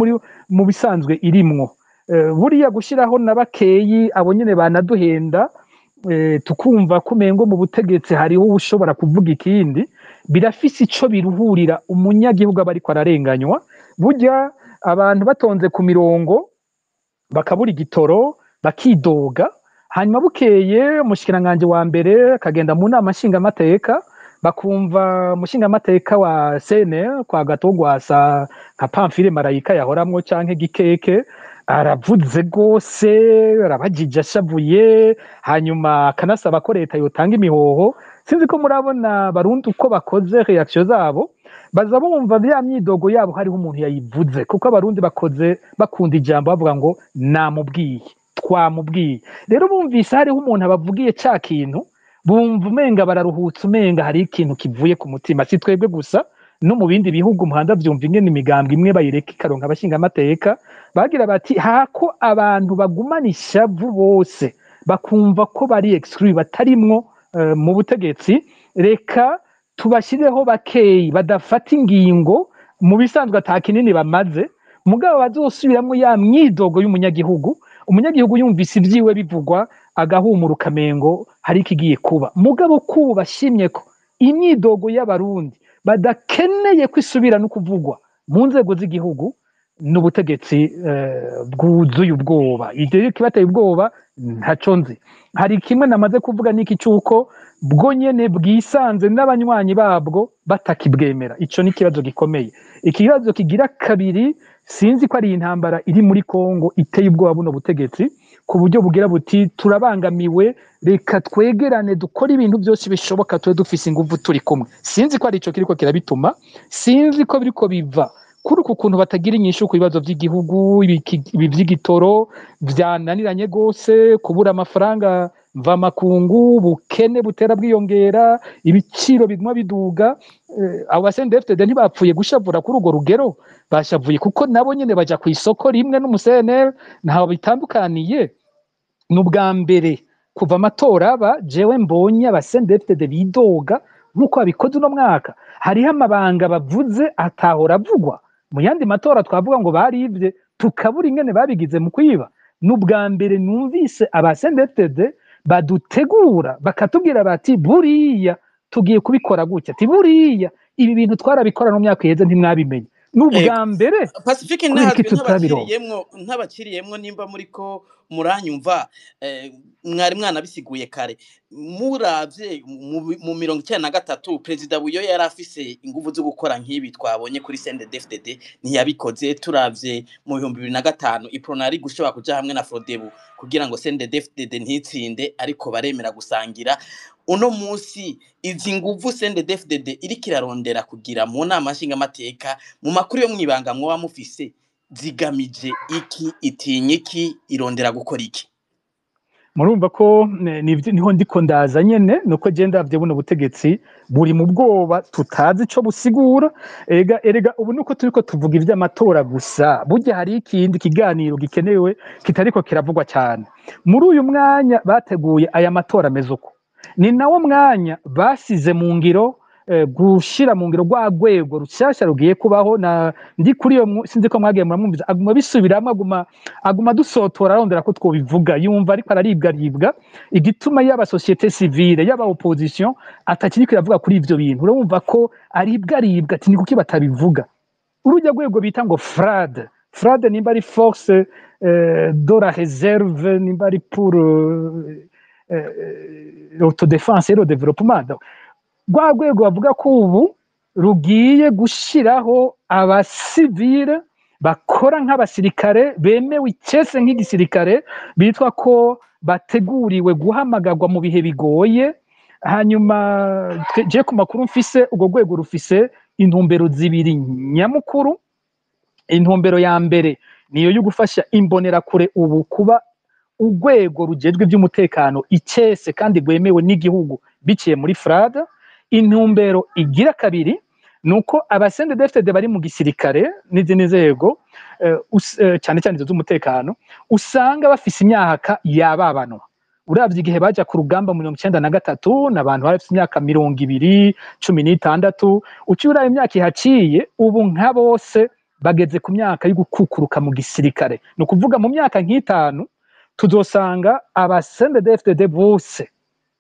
mu bisanzwe irimwo. Buriya gushiraho na bakeyi abo nyene banaduhenda, tukumva kumengo mu butegetsi hariho ushobora kuvuga ikindi, birafise ico biruhurira umunyagihugu abariko ararenganywa. Burya abantu batonze ku mirongo bakabura igitoro bakidoga, hanyuma bukeye umushikiranganje wa mbere akagenda mu nama nshingamateka, bakumva umushingamateka wa CNL kwa Gatogwasa nka Pamphile Marayika yahoramwo canke Gikeke aravuze rwose arabajije ashavuye hanyuma akanasaba ko leta yotanga imihoho sinzi ko murabona barundi uko bakoze reaction zabo baza bumva bya myidogo yabo hariho umuntu yayivuze kuko abarundi bakoze bakunda ijambo bavuga ngo namubwiye twamubwiye rero bumvise hariho umuntu abavugiye ca kintu bumva umenga bararuhutse umenga hari ikintu kivuye ku mutima si twebwe gusa no mu bindi bihugu umuhanda vyumva ingene imigambwe imwe bayireka ikaronka abashinga amateka bagira bati hako abantu bagumana ishavu bose bakumva ko bari exclure batarimwo mu butegetsi reka tubashyireho bakeyi badafata ingingo mu bisanzwe ata kinini bamaze mugabo bazosubiramwo ya myidogo y'umunyagihugu umunyagihugu yumvise ivyiwe bivugwa agahumura ukamengo hari ikigiye kuba mugabo kubu bashimye ko imyidogo y'abarundi badakeneye kwisubira no kuvugwa mu nzego z'igihugu n'ubutegetsi bwuzuye ubwoba ivyo kibateye ubwoba ntaco nzi hari kimwe namaze kuvuga niki cuko bwo nyene bwisanze n'abanywanyi babwo batakibwemera ico ni kibazo gikomeye ikibazo kigira kabiri sinzi ko ari intambara iri muri Kongo iteye ubwoba buno butegetsi ku buryo bugira buti turabangamiwe reka twegerane dukora ibintu byose bishoboka twe dufise ingufu turi kumwe sinzi ko ari ico kiriko kirabituma sinzi ko biriko biva kuri uku kuntu batagira inyishu ku bibazo by'igihugu ibi vy'igitoro vyananiranye gose kubura amafaranga mva makungu bukene butera bwiyongera ibiciro biguma biduga abo basendefte ntibapfuye gushavura kuri urwo rugero bashavuye kuko nabo nyene baja ku isoko rimwe n'umuseneri ntaho bitandukaniye n'ubwa mbere kuva amatora aba jewe mbonye abasendefte bidoga nk'uko babikoze uno mwaka hariho amabanga bavuze atahora avugwa mu yandi matora twavuga ngo barivye tukabura ingene babigize mu kwiba n'ubwa mbere numvise abasendefte badutegura bakatubwira bati buriya tugiye kubikora gutya ati buriya ibi bintu twarabikora no myaka yeze ntimwabimenye n'ubwa mbere Pacifique ntabakiriyemwo nimba muriko muranyumva mwari mwanabisiguye kare muravye mu 1993 Perezida Buyo yari afise ingufu zo gukora nk'ibi twabonye kuri CNDD-FDD ntiyabikoze turavye mu 2005 Ipronari gushobora kuja hamwe na Frodebu kugira ngo CNDD-FDD ntitsinde ariko baremera gusangira uno musi izi nguvu CNDD-FDD iri kirarondera kugira mu nama nshinga amateka mu makuru yo mwibanga mwo bamufise zigamije iki itinye iki irondera gukora iki murumva ko niho ndiko ndaza nyene nuko je ndavye buno butegetsi buri mu bwoba tutazi ico busigura erega ubu nuko turiko tuvuga ivy'amatora gusa burya hari ikindi kiganiro gikenewe kitariko kiravugwa cyane muri uyu mwanya bateguye aya matora ameze uko ni nawo mwanya basize mu ngiro gushira mu ngiro rwa rwego rushasha rugiye kubaho na ndi kuri iyo sinzi ko mwagiye muramwumviza aguma bisubiramo aguma dusotora arondera ko twobivuga yumva ariko araribwa igituma yaba societe civile yaba opposition atakiri kiravuga kuri ivyo bintu urumva ko aribwa ati ni kuki batabivuga urujya rwego bita ngo FRAD nimba ari force de la réserve nimba ari pour l'autodéfense et le développement rwa rwego bavuga ko ubu rugiye gushiraho abasivile bakora nk'abasirikare bemewe icese nk'igisirikare bitwa ko bateguriwe guhamagarwa mu bihe bigoye hanyuma je ku makuru mfise urwo rwego rufise intumbero zibiri nyamukuru intumbero ya mbere niyo yo gufasha imbonerakure ubu kuba urwego rujejwe by'umutekano icese kandi rwemewe n'igihugu biciye muri FRAD intumbero igira kabiri nuko abasendefte bari mu gisirikare n'izindi nzego cyane cyane z'umutekano usanga bafise imyaka yababanwa uravye igihe baja ku rugamba mu 1993 n'abantu bafise imyaka 20 16 ucyura imyaka ihaciye ubu nka bose bageze ku myaka yo gukukuruka mu gisirikare no kuvuga mu myaka nk'itanu tuzosanga abasendefte bose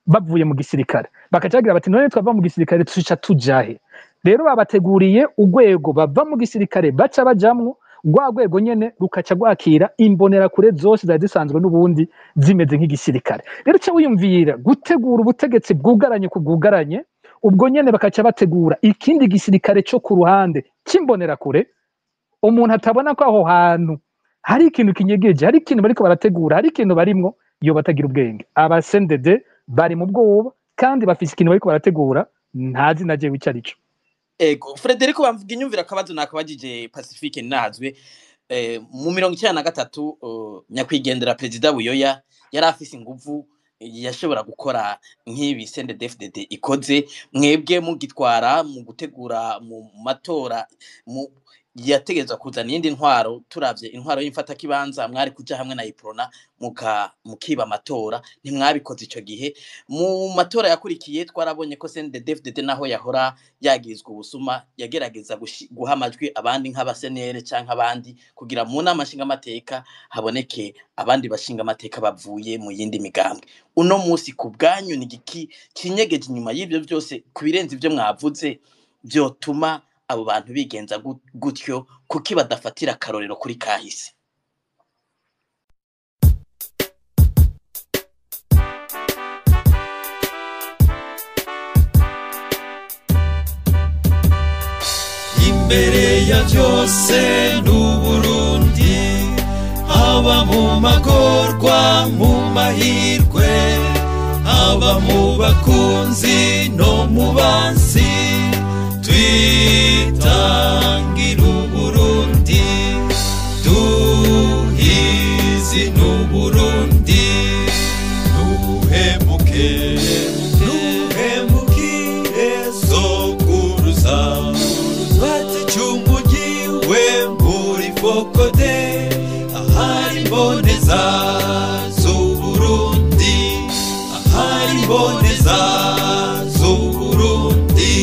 bavuye mu gisirikare bakacagira bati none twava mu gisirikare tuca tujahe rero babateguriye urwego bava mu gisirikare baca bajamwo rwa rwego nyene rukaca rwakira imbonerakure zose zari zisanzwe n'ubundi zimeze nk'igisirikare rero cyo wiyumvira gutegura ubutegetsi bwugaranye ku bwugaranye ubwo nyene bakaca bategura ikindi gisirikare cyo ku ruhande cy'imbonerakure umuntu atabona ko aho hantu hari ikintu kinyegeje, hari ikintu bariko barategura, hari ikintu barimwo iyo batagira ubwenge. Aba CNDD bari mu bwoba kandi bafise ikintu bariko barategura ntazi na jewe ico arico. Ego Frederico bamvuga inyumvira akabazo nakabajije Pacifique Nahazwe mu 1993 nyakwigendera Perezida Buyoya yari afise inguvu yashobora gukora nk'ibi CNDD-FDD ikoze, mwebwe mugitwara mu gutegura mu matora yategezwa kuzana iyindi ntwaro, turavye intwaro y'imfata kibanza mwari kuja hamwe na Iprona mukiba amatora, ntimwabikoze ico gihe. Mu matora yakurikiye twarabonye ko CNDD-FDD naho yahora yagirizwa ubusuma yagerageza guha amajwi abandi nk'abasenere canke abandi kugira mu nama nshingamateka haboneke abandi bashinga amateka bavuye mu yindi migambwe. Uno musi ku bwanyu ni giki kinyegeje inyuma y'ivyo byose kubirenza ivyo mwavuze byotuma abo bantu bigenza gutyo kuki badafatira karorero kuri kahise? Imbere ya byose n'Uburundi, haba mu magorwa mu mahirwe, haba mu bakunzi no mu bansi, twitangira Uburundi, duhizi n'Uburundi, nuhemukire sokuruza baticumugiwe muri Fokode, ahari imboneza z'Uburundi, ahari imboneza z'Uburundi.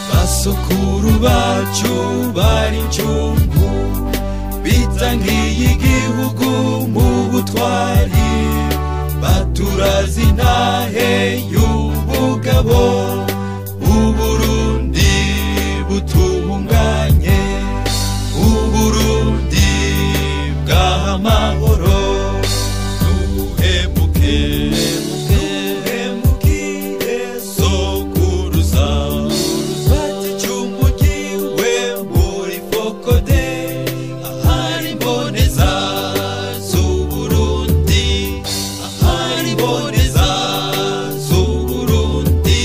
Basokuru bacu bari incungu bitangiye igihugu mu butwari, baturazi intahe y'ubugabo, Uburundi butunganye, Uburundi bw'amahoro, nuhemukire sokuruza baticumugiwe muri Fokode, ahari imboneza z'Uburundi, ahari imboneza z'Uburundi.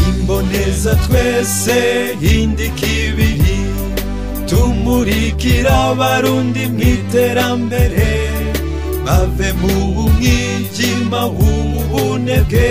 Imboneza twese indikibiri, tumurikira abarundi mw'iterambere, bave mu mwijima w'ubunebwe,